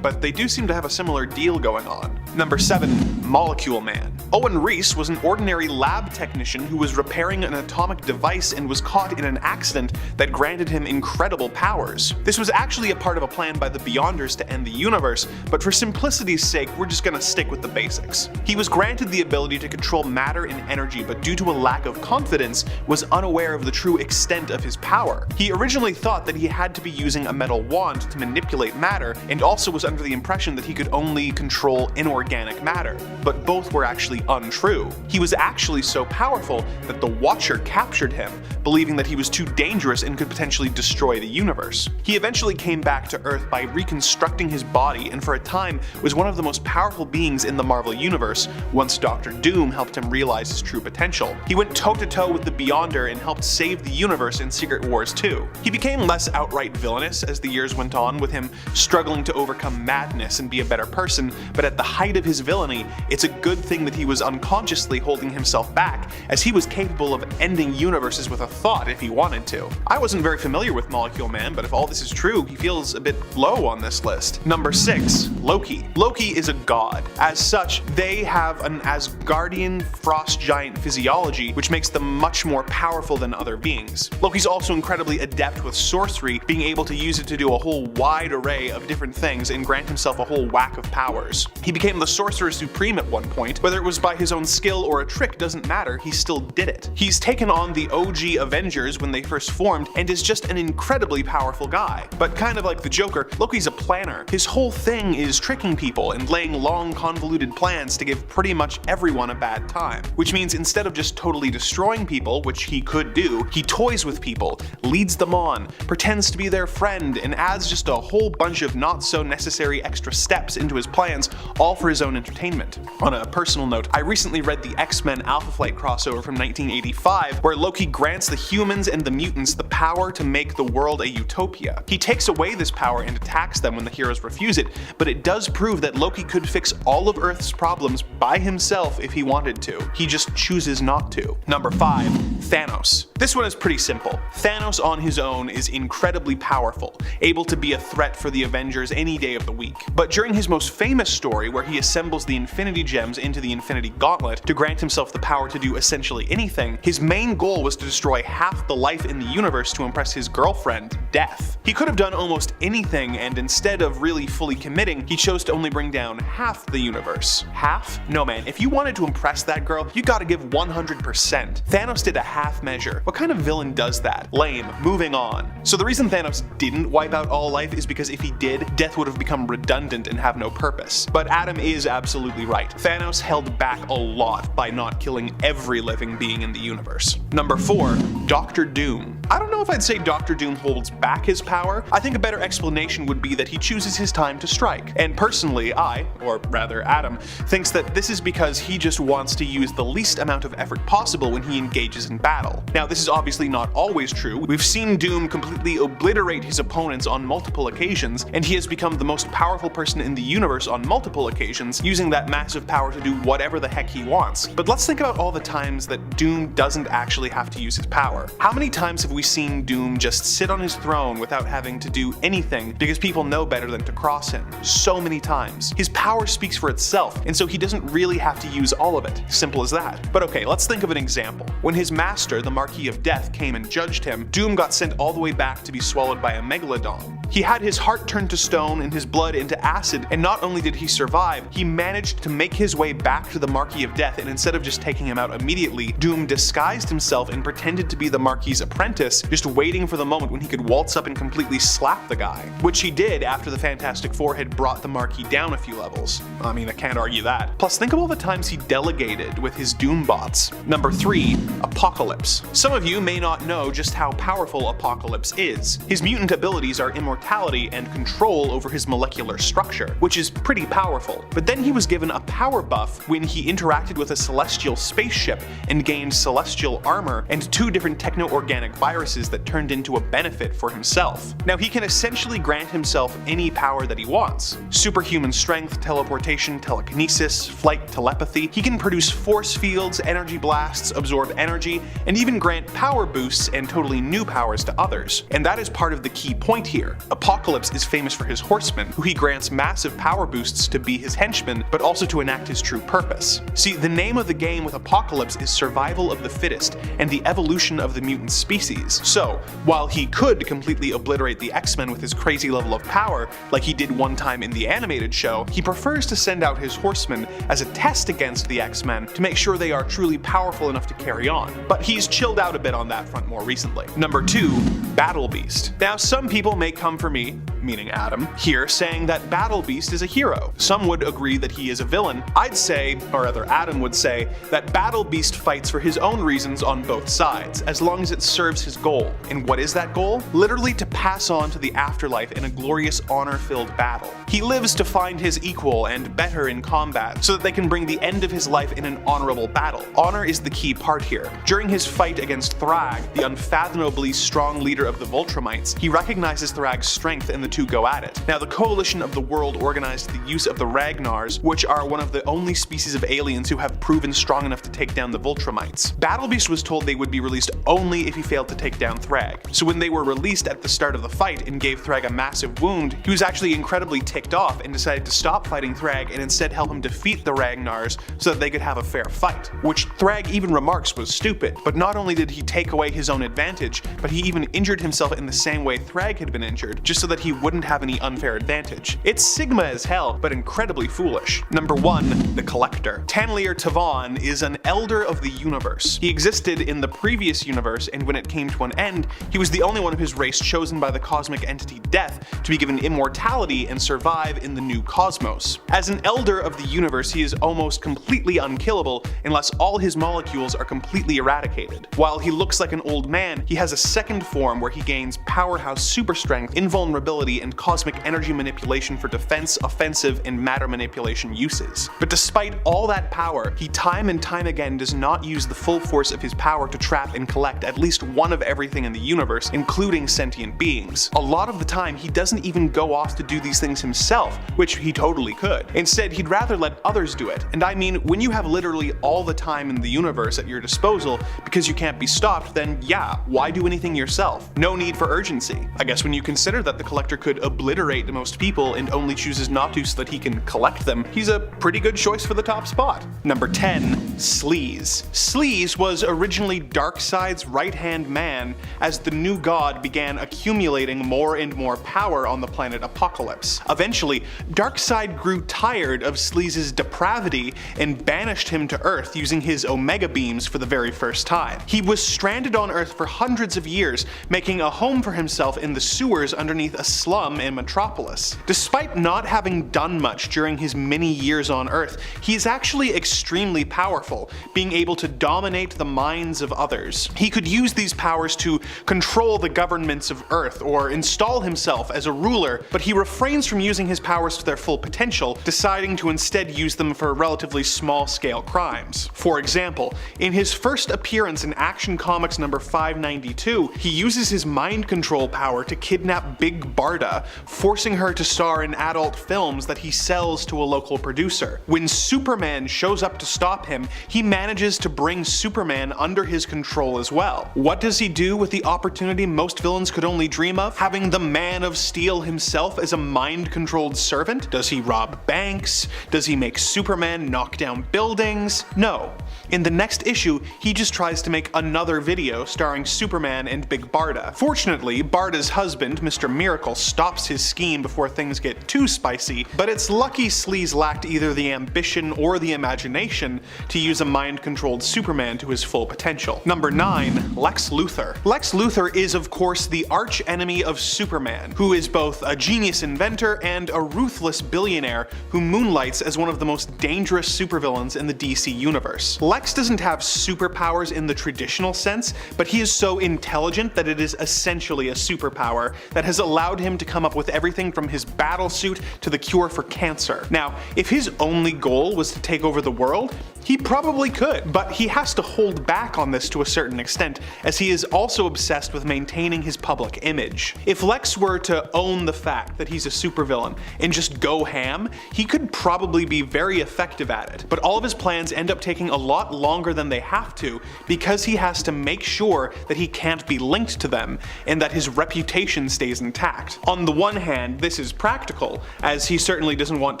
but they do seem to have a similar deal going on. Number 7. Molecule Man. Owen Reese was an ordinary lab technician who was repairing an atomic device and was caught in an accident that granted him incredible powers. This was actually a part of a plan by the Beyonders to end the universe, but for simplicity's sake, we're just gonna stick with the basics. He was granted the ability to control matter and energy, but due to a lack of confidence, was unaware of the true extent of his power. He originally thought that he had to be using a metal wand to manipulate matter, and also was under the impression that he could only control inorganic matter, but both were actually untrue. He was actually so powerful that the Watcher captured him, believing that he was too dangerous and could potentially destroy the universe. He eventually came back to Earth by reconstructing his body, and for a time was one of the most powerful beings in the Marvel Universe once Dr. Doom helped him realize his true potential. He went toe-to-toe with the Beyonder and helped save the universe in Secret Wars 2. He became less outright villainous as the years went on, with him struggling to overcome madness and be a better person, but at the height of his villainy, it's a good thing that he was unconsciously holding himself back, as he was capable of ending universes with a thought if he wanted to. I wasn't very familiar with Molecule Man, but if all this is true, he feels a bit low on this list. Number 6. Loki. Loki is a god. As such, they have an Asgardian frost giant physiology, which makes them much more powerful than other beings. Loki's also incredibly adept with sorcery, being able to use it to do a whole wide array of different things and grant himself a whole whack of powers. He became the Sorcerer Supreme at one point. Whether it was by his own skill or a trick doesn't matter, he still did it. He's taken on the OG Avengers when they first formed and is just an incredibly powerful guy. But kind of like the Joker, Loki's a planner. His whole thing is tricking people and laying long convoluted plans to give pretty much everyone a bad time. Which means instead of just totally destroying people, which he could do, he toys with people, leads them on, pretends to be their friend, and adds just a whole bunch of not so necessary extra steps into his plans, all for his own entertainment. On a personal note, I recently read the X-Men Alpha Flight crossover from 1985, where Loki grants the humans and the mutants the power to make the world a utopia. He takes away this power and attacks them when the heroes refuse it, but it does prove that Loki could fix all of Earth's problems by himself if he wanted to. He just chooses not to. Number 5. Thanos. This one is pretty simple. Thanos on his own is incredibly powerful, able to be a threat for the Avengers any day of the week. But during his most famous story, where he assembles the Infinity Gems into the Infinity Gauntlet to grant himself the power to do essentially anything, his main goal was to destroy half the life in the universe to impress his girlfriend, Death. He could have done almost anything, and instead of really fully committing, he chose to only bring down half the universe. Half? No man, if you wanted to impress that girl, you gotta give 100%. Thanos did a half measure. What kind of villain does that? Lame. Moving on. So the reason Thanos didn't wipe out all life is because if he did, Death would have become redundant and have no purpose. But Adam is absolutely right. Thanos held back a lot by not killing every living being in the universe. Number 4. Doctor Doom. I don't know if I'd say Doctor Doom holds back his power. I think a better explanation would be that he chooses his time to strike. And personally, or rather Adam, thinks that this is because he just wants to use the least amount of effort possible when he engages in battle. Now, this is obviously not always true. We've seen Doom completely obliterate his opponents on multiple occasions, and he has become the most powerful person in the universe on multiple occasions, using that massive power to do whatever the heck he wants. But let's think about all the times that Doom doesn't actually have to use his power. How many times have we seen Doom just sit on his throne without having to do anything because people know better than to cross him? So many times. His power speaks for itself, and so he doesn't really have to use all of it. Simple as that. But okay, let's think of an example. When his master, the Marquis of Death, came and judged him, Doom got sent all the way back to be swallowed by a megalodon. He had his heart turned to stone and his blood into acid, and not only did he survive, he managed to make his way back to the Marquis of Death, and instead of just taking him out immediately, Doom disguised himself and pretended to be the Marquis' apprentice, just waiting for the moment when he could waltz up and completely slap the guy. Which he did after the Fantastic Four had brought the Marquis down a few levels. I mean, I can't argue that. Plus, think of all the times he delegated with his Doom bots. Number 3. Apocalypse. Some of you may not know just how powerful Apocalypse is. His mutant abilities are immortality and control over his molecular structure, which is pretty powerful. But then he was given a power buff when he interacted with a celestial spaceship and gained celestial armor and 2 different techno-organic viruses that turned into a benefit for himself. Now he can essentially grant himself any power that he wants. Superhuman strength, teleportation, telekinesis, flight, telepathy. He can produce force fields, energy blasts, absorb energy, and even grant power boosts and totally new powers to others. And that is part of the key point here. Apocalypse is famous for his horsemen, who he grants massive power boosts to be his henchmen, but also to enact his true purpose. See, the name of the game with Apocalypse is survival of the fittest and the evolution of the mutant species. So, while he could completely obliterate the X-Men with his crazy level of power, like he did one time in the animated show, he prefers to send out his horsemen as a test against the X-Men to make sure they are truly powerful enough to carry on. But he's chilled out a bit on that front more recently. Number 2. Battle Beast. Now, some people may come for me, meaning Adam, here saying that Battle Beast is a hero. Some would agree that he is a villain. I'd say, or rather Adam would say, that Battle Beast fights for his own reasons on both sides, as long as it serves his goal. And what is that goal? Literally to pass on to the afterlife in a glorious honor-filled battle. He lives to find his equal and better in combat, so that they can bring the end of his life in an honorable battle. Honor is the key part here. During his fight against Thrag, the unfathomably strong leader of the Voltrumites, he recognizes Thrag's strength and the two go at it. Now, the coalition of the world organized the use of the Ragnars, which are one of the only species of aliens who have proven strong enough to take down the Voltrumites. Battle Beast was told they would be released only if he failed to take down Thrag. So when they were released at the start of the fight and gave Thrag a massive wound, he was actually incredibly ticked off and decided to stop fighting Thrag and instead help him defeat the Ragnars so that they could have a fair fight. Which Thrag even remarks was stupid, but not only did he take away his own advantage, but he even injured himself in the same way Thrag had been injured, screwed, just so that he wouldn't have any unfair advantage. It's Sigma as hell, but incredibly foolish. Number 1. The Collector. Tanlier Tavon is an Elder of the Universe. He existed in the previous universe, and when it came to an end, he was the only one of his race chosen by the cosmic entity Death to be given immortality and survive in the new cosmos. As an Elder of the Universe, he is almost completely unkillable unless all his molecules are completely eradicated. While he looks like an old man, he has a second form where he gains powerhouse super strength, invulnerability, and cosmic energy manipulation for defense, offensive, and matter manipulation uses. But despite all that power, he time and time again does not use the full force of his power to trap and collect at least one of everything in the universe, including sentient beings. A lot of the time, he doesn't even go off to do these things himself, which he totally could. Instead, he'd rather let others do it. And I mean, when you have literally all the time in the universe at your disposal because you can't be stopped, then yeah, why do anything yourself? No need for urgency. I guess when you consider that the Collector could obliterate most people and only chooses not to so that he can collect them, he's a pretty good choice for the top spot. Number 10. Sleaze. Sleaze was originally Darkseid's right-hand man as the new god began accumulating more and more power on the planet Apocalypse. Eventually, Darkseid grew tired of Sleaze's depravity and banished him to Earth using his Omega beams for the very first time. He was stranded on Earth for hundreds of years, making a home for himself in the sewers underneath a slum in Metropolis. Despite not having done much during his many years on Earth, he is actually extremely powerful, being able to dominate the minds of others. He could use these powers to control the governments of Earth or install himself as a ruler, but he refrains from using his powers to their full potential, deciding to instead use them for relatively small-scale crimes. For example, in his first appearance in Action Comics number 592, he uses his mind control power to kidnap Big Barda, forcing her to star in adult films that he sells to a local producer. When Superman shows up to stop him, he manages to bring Superman under his control as well. What does he do with the opportunity most villains could only dream of? Having the Man of Steel himself as a mind-controlled servant? Does he rob banks? Does he make Superman knock down buildings? No. In the next issue, he just tries to make another video starring Superman and Big Barda. Fortunately, Barda's husband, Mr. Miracle, stops his scheme before things get too spicy, but it's lucky Sleaze lacked either the ambition or the imagination to use a mind-controlled Superman to his full potential. Number 9. Lex Luthor. Lex Luthor is of course the arch-enemy of Superman, who is both a genius inventor and a ruthless billionaire who moonlights as one of the most dangerous supervillains in the DC universe. Lex doesn't have superpowers in the traditional sense, but he is so intelligent that it is essentially a superpower that has allowed him to come up with everything from his battlesuit to the cure for cancer. Now, if his only goal was to take over the world, he probably could, but he has to hold back on this to a certain extent, as he is also obsessed with maintaining his public image. If Lex were to own the fact that he's a supervillain and just go ham, he could probably be very effective at it, but all of his plans end up taking a lot longer than they have to because he has to make sure that he can't be linked to them and that his reputation stays intact. On the one hand, this is practical, as he certainly doesn't want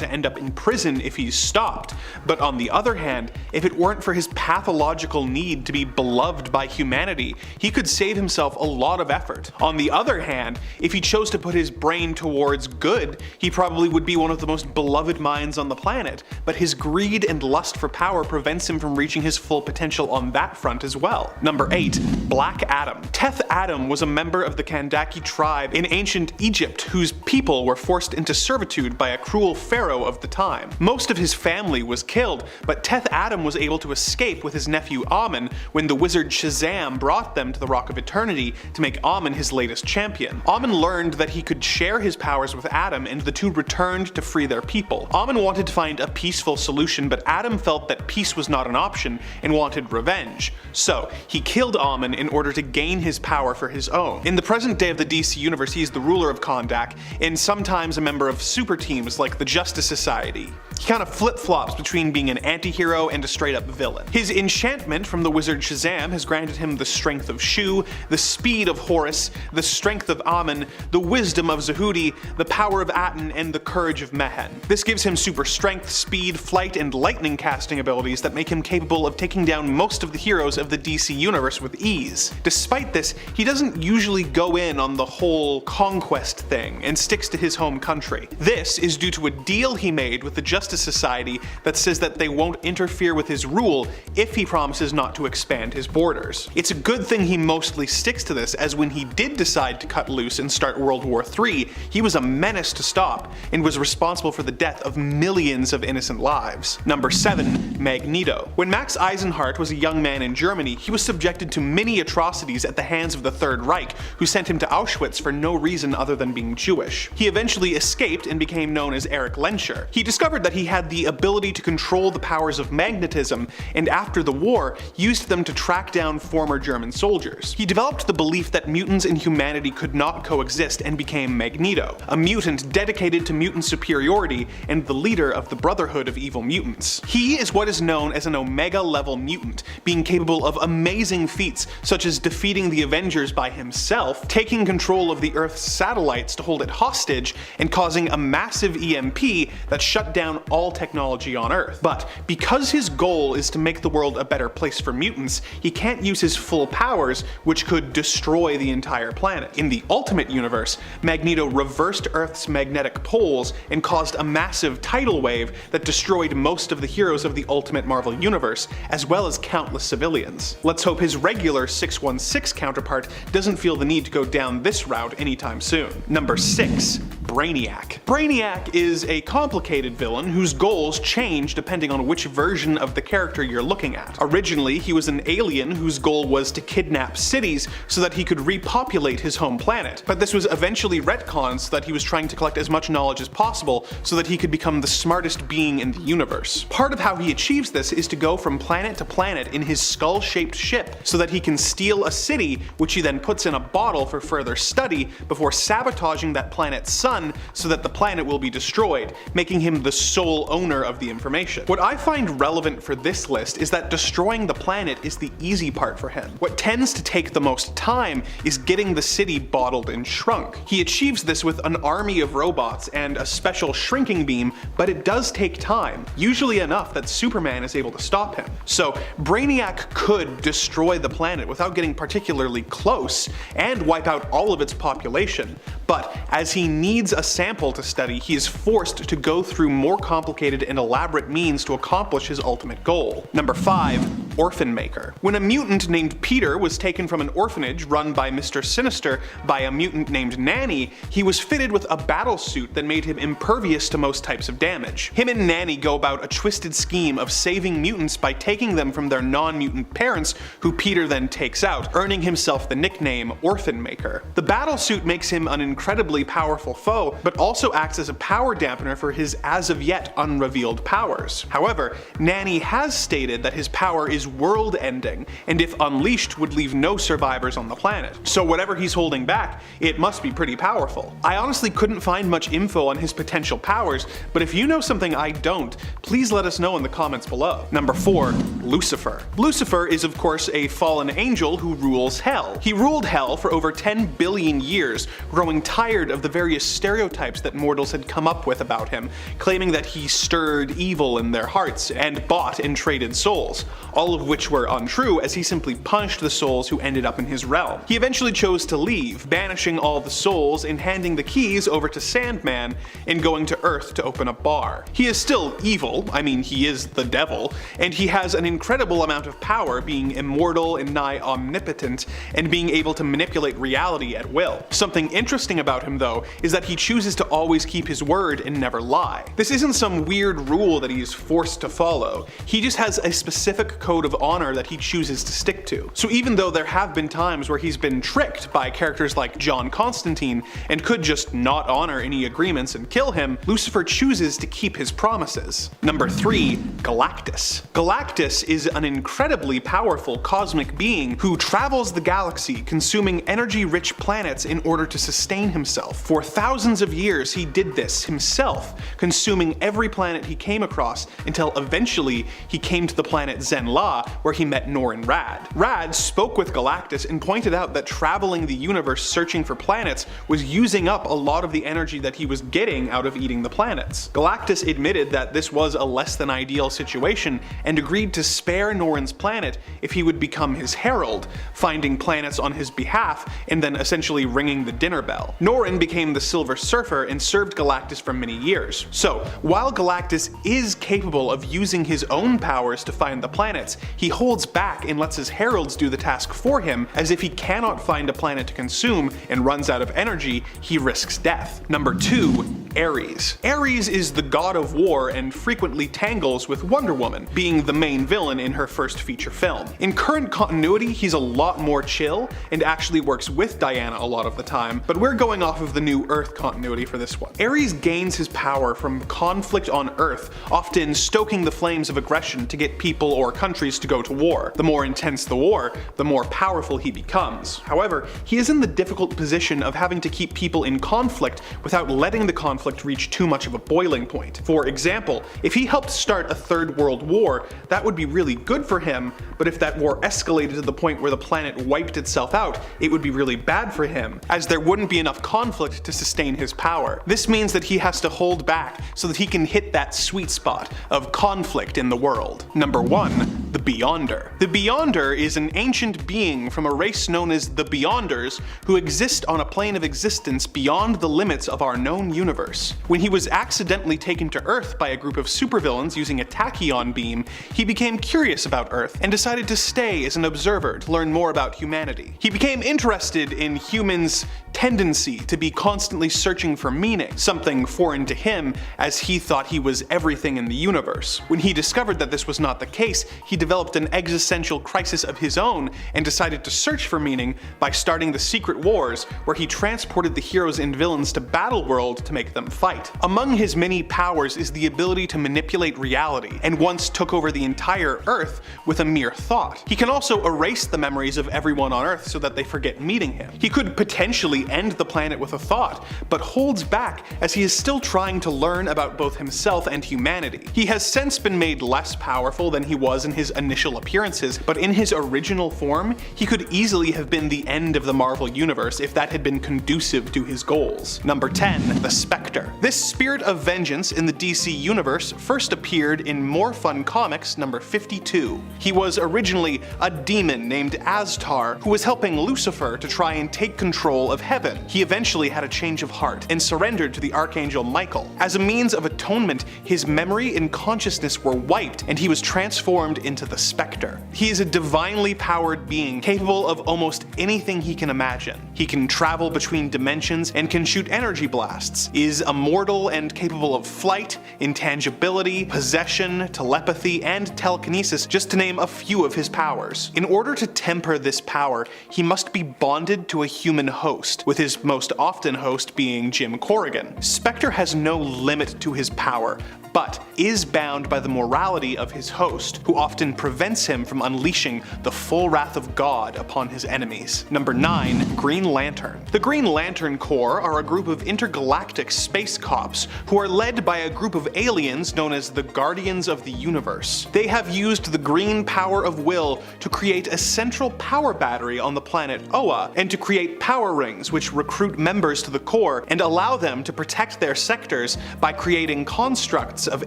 to end up in prison if he's stopped, but on the other hand, if it weren't for his pathological need to be beloved by humanity, he could save himself a lot of effort. On the other hand, if he chose to put his brain towards good, he probably would be one of the most beloved minds on the planet, but his greed and lust for power prevents him from reaching his full potential on that front as well. Number 8. Black Adam. Teth Adam was a member of the Kandaki tribe in ancient Egypt whose people were forced into servitude by a cruel pharaoh of the time. Most of his family was killed, but Teth Adam was able to escape with his nephew Amun when the wizard Shazam brought them to the Rock of Eternity to make Amun his latest champion. Amun learned that he could share his powers with Adam, and the two returned to free their people. Amun wanted to find a peaceful solution, but Adam felt that peace was not an option and wanted revenge. So he killed Amun in order to gain his power for his own. In the present day of the DC universe, he is the ruler of Kahndaq, and sometimes a member of super teams like the Justice Society. He kind of flip-flops between being an anti-hero and a straight-up villain. His enchantment from the wizard Shazam has granted him the strength of Shu, the speed of Horus, the strength of Amun, the wisdom of Zehudi, the power of Aten, and the courage of Mehen. This gives him super strength, speed, flight, and lightning casting abilities that make him capable of taking down most of the heroes of the DC universe with ease. Despite this, he doesn't usually go in on the whole conquest thing and sticks to his home country. This is due to a deal he made with the Justice Society that says that they won't interfere with his rule if he promises not to expand his borders. It's a good thing he mostly sticks to this, as when he did decide to cut loose and start World War III, he was a menace to stop and was responsible for the death of millions of innocent lives. Number 7. Magneto. When Max Eisenhardt was a young man in Germany, he was subjected to many atrocities at the hands of the Third Reich, who sent him to Auschwitz for no reason other than being Jewish. He eventually escaped and became known as Erich Lenscher. He discovered that he had the ability to control the powers of magnetism, and after the war, used them to track down former German soldiers. He developed the belief that mutants and humanity could not coexist and became Magneto, a mutant dedicated to mutant superiority and the leader of the Brotherhood of Evil Mutants. He is what is known as an Omega-level mutant, being capable of amazing feats such as defeating the Avengers by himself, taking control of the Earth's satellites to hold it hostage, and causing a massive EMP that shut down all technology on Earth. But because his goal is to make the world a better place for mutants, he can't use his full powers, which could destroy the entire planet. In the Ultimate Universe, Magneto reversed Earth's magnetic poles and caused a massive tidal wave that destroyed most of the heroes of the Ultimate Marvel Universe, as well as countless civilians. Let's hope his regular 616 counterpart doesn't feel the need to go down this route anytime soon. Number 6. Brainiac. Brainiac is a complicated villain whose goals change depending on which version of the character you're looking at. Originally, he was an alien whose goal was to kidnap cities so that he could repopulate his home planet, but this was eventually retconned so that he was trying to collect as much knowledge as possible so that he could become the smartest being in the universe. Part of how he achieves this is to go from planet to planet in his skull-shaped ship so that he can steal a city, which he then puts in a bottle for further study before sabotaging that planet's sun so that the planet will be destroyed, making him the sole owner of the information. What I find relevant for this list is that destroying the planet is the easy part for him. What tends to take the most time is getting the city bottled and shrunk. He achieves this with an army of robots and a special shrinking beam, but it does take time, usually enough that Superman is able to stop him. So Brainiac could destroy the planet without getting particularly close and wipe out all of its population, but as he needs a sample to study, he is forced to go through more complicated and elaborate means to accomplish his ultimate goal. Number 5. Orphan Maker. When a mutant named Peter was taken from an orphanage run by Mr. Sinister by a mutant named Nanny, he was fitted with a battle suit that made him impervious to most types of damage. Him and Nanny go about a twisted scheme of saving mutants by taking them from their non-mutant parents, who Peter then takes out, earning himself the nickname Orphan Maker. The battle suit makes him an incredibly powerful foe, but also acts as a power dampener for his as of yet unrevealed powers. However, Nanny has stated that his power is world-ending, and if unleashed would leave no survivors on the planet. So whatever he's holding back, it must be pretty powerful. I honestly couldn't find much info on his potential powers, but if you know something I don't, please let us know in the comments below. Number 4. Lucifer. Lucifer is of course a fallen angel who rules Hell. He ruled Hell for over 10 billion years, growing tired of the various stereotypes that mortals had come up with about him, claiming that he stirred evil in their hearts and bought and traded souls, all of which were untrue as he simply punished the souls who ended up in his realm. He eventually chose to leave, banishing all the souls and handing the keys over to Sandman and going to Earth to open a bar. He is still evil, I mean he is the devil, and he has an incredible amount of power, being immortal and nigh omnipotent, and being able to manipulate reality at will. Something interesting about him though is that he chooses to always keep his word and never lie. This isn't some weird rule that he is forced to follow. He just has a specific code of honor that he chooses to stick to. So even though there have been times where he's been tricked by characters like John Constantine and could just not honor any agreements and kill him, Lucifer chooses to keep his promises. Number 3. Galactus. Galactus is an incredibly powerful cosmic being who travels the galaxy, consuming energy-rich planets in order to sustain himself. For thousands of years he did this himself, consuming every planet he came across until eventually he came to the planet Zenla, where he met Norrin Radd. Radd spoke with Galactus and pointed out that traveling the universe searching for planets was using up a lot of the energy that he was getting out of eating the planets. Galactus admitted that this was a less than ideal situation and agreed to spare Norrin's planet if he would become his herald, finding planets on his behalf and then essentially ringing the dinner bell. Norrin became the Silver Surfer and served Galactus for many years. So, while Galactus is capable of using his own powers to find the planets, he holds back and lets his heralds do the task for him, as if he cannot find a planet to consume and runs out of energy, he risks death. Number 2. Ares. Ares is the god of war and frequently tangles with Wonder Woman, being the main villain in her first feature film. In current continuity, he's a lot more chill and actually works with Diana a lot of the time, but we're going off of the new Earth continuity for this one. Ares gains his power from conflict on Earth, often stoking the flames of aggression to get people or countries to go to war. The more intense the war, the more powerful he becomes. However, he is in the difficult position of having to keep people in conflict without letting the conflict reach too much of a boiling point. For example, if he helped start a third world war, that would be really good for him, but if that war escalated to the point where the planet wiped itself out, it would be really bad for him, as there wouldn't be enough conflict to sustain his power. This means that he has to hold back so that he can hit that sweet spot of conflict in the world. Number 1. The Beyonder. The Beyonder is an ancient being from a race known as the Beyonders who exist on a plane of existence beyond the limits of our known universe. When he was accidentally taken to Earth by a group of supervillains using a tachyon beam, he became curious about Earth and decided to stay as an observer to learn more about humanity. He became interested in humans' tendency to be constantly searching for meaning, something foreign to him as he thought he was everything in the universe. When he discovered that this was not the case, he developed an existential crisis of his own and decided to search for meaning by starting the Secret Wars, where he transported the heroes and villains to Battleworld to make them fight. Among his many powers is the ability to manipulate reality, and once took over the entire Earth with a mere thought. He can also erase the memories of everyone on Earth so that they forget meeting him. He could potentially end the planet with a thought, but holds back as he is still trying to learn about both himself and humanity. He has since been made less powerful than he was in his initial appearances, but in his original form, he could easily have been the end of the Marvel Universe if that had been conducive to his goals. Number 10. The Specter. This spirit of vengeance in the DC Universe first appeared in More Fun Comics number 52. He was originally a demon named Aztar who was helping Lucifer to try and take control of heaven. He eventually had a change of heart and surrendered to the Archangel Michael. As a means of atonement, his memory and consciousness were wiped and he was transformed into the Specter. He is a divinely powered being capable of almost anything he can imagine. He can travel between dimensions and can shoot energy blasts, is immortal and capable of flight, intangibility, possession, telepathy, and telekinesis, just to name a few of his powers. In order to temper this power, he must be bonded to a human host, with his most often host being Jim Corrigan. Specter has no limit to his power, but is bound by the morality of his host, who often prevents him from unleashing the full wrath of God upon his enemies. Number 9. Green Lantern. The Green Lantern Corps are a group of intergalactic space cops who are led by a group of aliens known as the Guardians of the Universe. They have used the green power of will to create a central power battery on the planet Oa, and to create power rings which recruit members to the Corps and allow them to protect their sectors by creating constructs of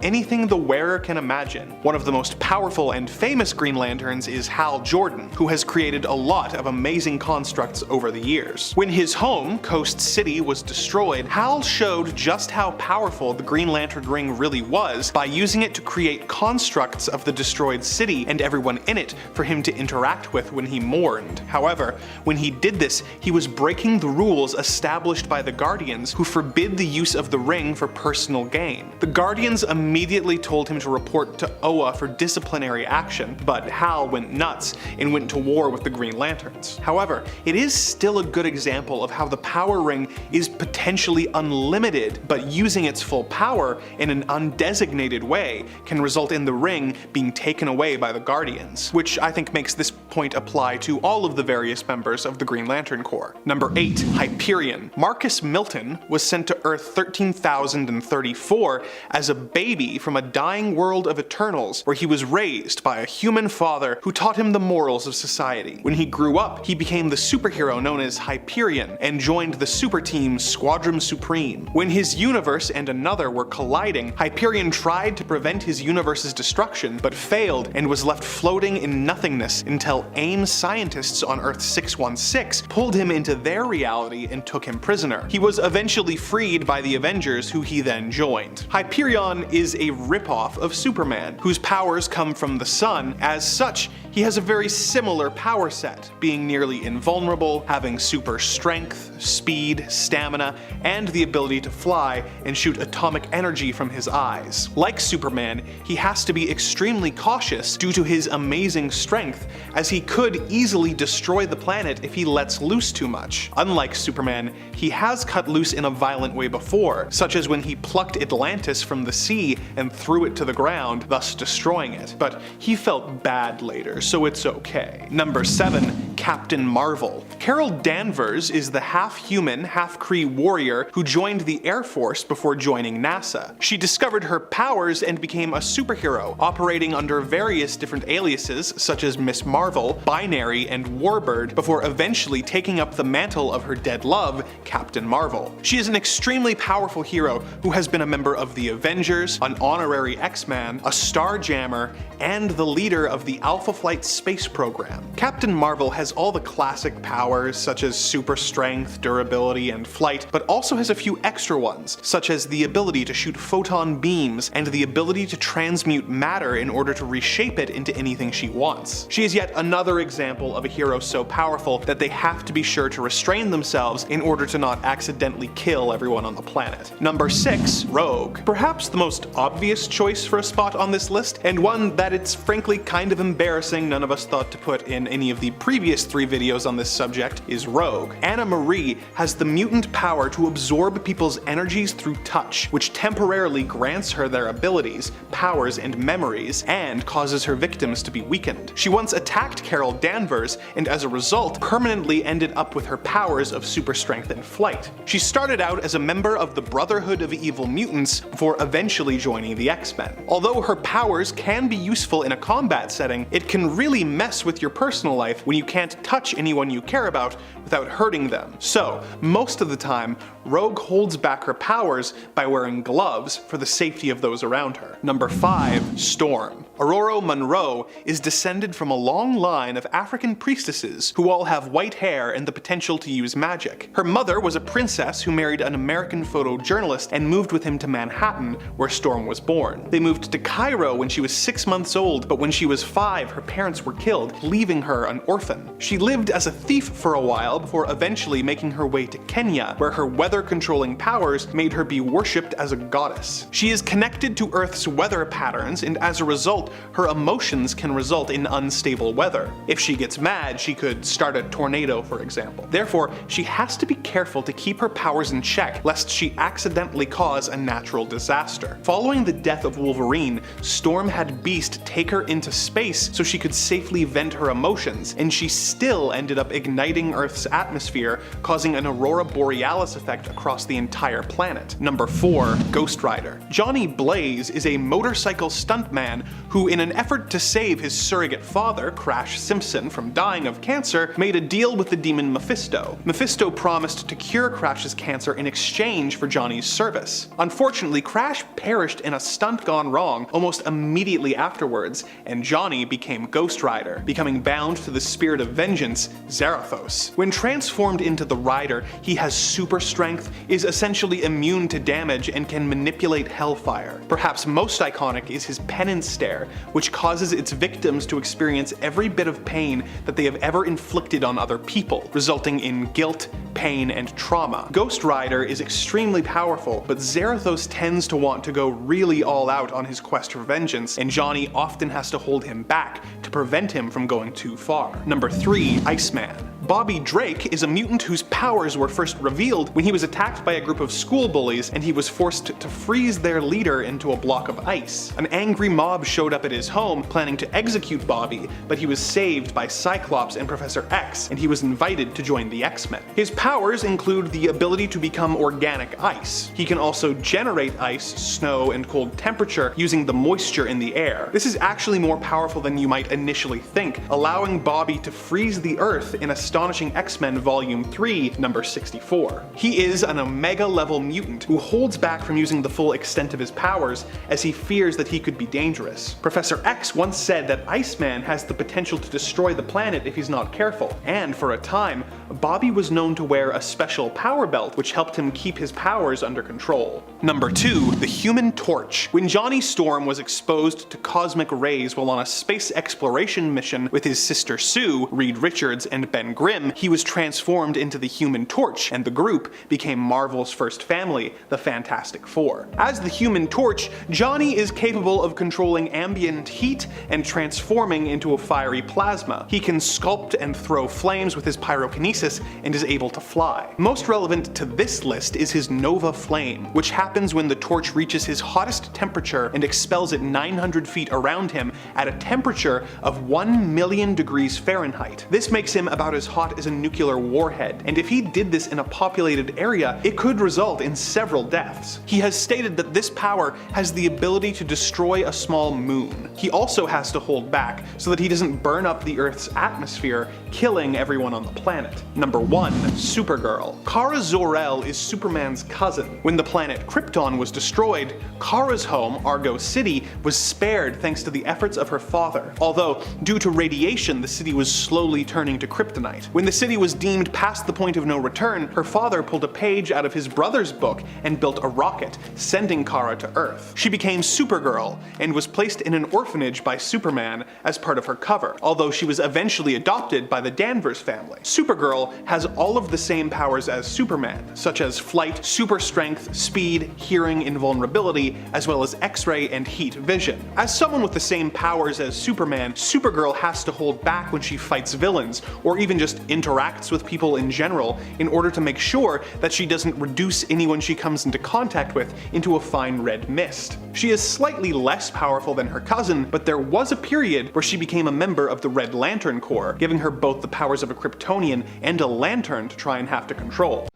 anything the wearer can imagine. One of the most powerful and famous Green Lanterns is Hal Jordan, who has created a lot of amazing constructs over the years. When his home, Coast City, was destroyed, Hal showed just how powerful the Green Lantern ring really was by using it to create constructs of the destroyed city and everyone in it for him to interact with when he mourned. However, when he did this, he was breaking the rules established by the Guardians, who forbid the use of the ring for personal gain. The Guardians immediately told him to report to Oa for disciplinary action, but Hal went nuts and went to war with the Green Lanterns. However, it is still a good example of how the power ring is potentially unlimited, but using its full power in an undesignated way can result in the ring being taken away by the Guardians, which I think makes this point apply to all of the various members of the Green Lantern Corps. Number 8. Hyperion. Marcus Milton was sent to Earth 13,034 as a baby from a dying world of Eternals, where he was raised by a human father who taught him the morals of society. When he grew up, he became the superhero known as Hyperion and joined the super team Squadron Supreme. When his universe and another were colliding, Hyperion tried to prevent his universe's destruction, but failed and was left floating in nothingness until AIM scientists on Earth 616 pulled him into their reality and took him prisoner. He was eventually freed by the Avengers, who he then joined. Hyperion is a ripoff of Superman, whose powers come from the sun. As such, he has a very similar power set, being nearly invulnerable, having super strength, speed, stamina, and the ability to fly and shoot atomic energy from his eyes. Like Superman, he has to be extremely cautious due to his amazing strength, as he could easily destroy the planet if he lets loose too much. Unlike Superman, he has cut loose in a violent way before, such as when he plucked Atlantis from the sea and threw it to the ground, thus destroying it. But he felt bad later, so it's okay. Number 7. Captain Marvel. Carol Danvers is the half-human, half-Kree warrior who joined the Air Force before joining NASA. She discovered her powers and became a superhero, operating under various different aliases such as Miss Marvel, Binary, and Warbird, before eventually taking up the mantle of her dead love, Captain Marvel. She is an extremely powerful hero who has been a member of the Avengers, an honorary X-Man, a Starjammer, and the leader of the Alpha Flight space program. Captain Marvel has all the classic powers such as super strength, durability, and flight, but also has a few extra ones, such as the ability to shoot photon beams and the ability to transmute matter in order to reshape it into anything she wants. She is yet another example of a hero so powerful that they have to be sure to restrain themselves in order to not accidentally kill everyone on the planet. Number 6. Rogue. Perhaps the most obvious choice for a spot on this list, and one that it's frankly kind of embarrassing none of us thought to put in any of the previous 3 videos on this subject, is Rogue. Anna Marie has the mutant power to absorb people's energies through touch, which temporarily grants her their abilities, powers, and memories, and causes her victims to be weakened. She once attacked Carol Danvers, and as a result, permanently ended up with her powers of super strength and flight. She started out as a member of the Brotherhood of Evil Mutants before eventually joining the X-Men. Although her powers can be useful in a combat setting, it can really mess with your personal life when you can't touch anyone you care about without hurting them. So, most of the time, Rogue holds back her powers by wearing gloves for the safety of those around her. Number 5. Storm. Aurora Monroe is descended from a long line of African priestesses who all have white hair and the potential to use magic. Her mother was a princess who married an American photojournalist and moved with him to Manhattan, where Storm was born. They moved to Cairo when she was 6 months old, but when she was 5, her parents were killed, leaving her an orphan. She lived as a thief for a while before eventually making her way to Kenya, where her weather-controlling powers made her be worshipped as a goddess. She is connected to Earth's weather patterns, and as a result, her emotions can result in unstable weather. If she gets mad, she could start a tornado, for example. Therefore, she has to be careful to keep her powers in check, lest she accidentally cause a natural disaster. Following the death of Wolverine, Storm had Beast take her into space so she could safely vent her emotions, and she still ended up igniting Earth's atmosphere, causing an aurora borealis effect across the entire planet. Number 4. Ghost Rider. Johnny Blaze is a motorcycle stuntman who, in an effort to save his surrogate father, Crash Simpson, from dying of cancer, made a deal with the demon Mephisto. Mephisto promised to cure Crash's cancer in exchange for Johnny's service. Unfortunately, Crash perished in a stunt gone wrong almost immediately afterwards, and Johnny became Ghost Rider, becoming bound to the spirit of vengeance, Zarathos. When transformed into the Rider, he has super strength strength, is essentially immune to damage and can manipulate hellfire. Perhaps most iconic is his penance stare, which causes its victims to experience every bit of pain that they have ever inflicted on other people, resulting in guilt, pain, and trauma. Ghost Rider is extremely powerful, but Zarathos tends to want to go really all out on his quest for vengeance, and Johnny often has to hold him back to prevent him from going too far. Number 3, Iceman. Bobby Drake is a mutant whose powers were first revealed when he was attacked by a group of school bullies and he was forced to freeze their leader into a block of ice. An angry mob showed up at his home planning to execute Bobby, but he was saved by Cyclops and Professor X, and he was invited to join the X-Men. His powers include the ability to become organic ice. He can also generate ice, snow, and cold temperature using the moisture in the air. This is actually more powerful than you might initially think, allowing Bobby to freeze the Earth in Astonishing X-Men Volume 3, number 64. He is an Omega level mutant who holds back from using the full extent of his powers as he fears that he could be dangerous. Professor X once said that Iceman has the potential to destroy the planet if he's not careful, and for a time, Bobby was known to wear a special power belt which helped him keep his powers under control. Number 2, the Human Torch. When Johnny Storm was exposed to cosmic rays while on a space exploration mission with his sister Sue, Reed Richards, and Ben Grimm, he was transformed into the Human Torch, and the group became Marvel's first family, the Fantastic Four. As the Human Torch, Johnny is capable of controlling ambient heat and transforming into a fiery plasma. He can sculpt and throw flames with his pyrokinesis and is able to fly. Most relevant to this list is his Nova Flame, which happens when the torch reaches his hottest temperature and expels it 900 feet around him at a temperature of 1 million degrees Fahrenheit. This makes him about as hot as a nuclear warhead, and if he did this in a populated area, it could result in several deaths. He has stated that this power has the ability to destroy a small moon. He also has to hold back so that he doesn't burn up the Earth's atmosphere, killing everyone on the planet. Number 1, Supergirl. Kara Zor-El is Superman's cousin. When the planet Krypton was destroyed, Kara's home, Argo City, was spared thanks to the efforts of her father. Although, due to radiation, the city was slowly turning to kryptonite. When the city was deemed past the point of no return, her father pulled a page out of his brother's book and built a rocket, sending Kara to Earth. She became Supergirl and was placed in an orphanage by Superman as part of her cover, although she was eventually adopted by the Danvers family. Supergirl has all of the same powers as Superman, such as flight, super strength, speed, hearing, invulnerability, as well as X-ray and heat vision. As someone with the same powers as Superman, Supergirl has to hold back when she fights villains, or even just interacts with people in general, in order to make sure that she doesn't reduce anyone she comes into contact with into a fine red mist. She is slightly less powerful than her cousin, but there was a period where she became a member of the Red Lantern Corps, giving her both the powers of a Kryptonian and a Lantern to try and have to control.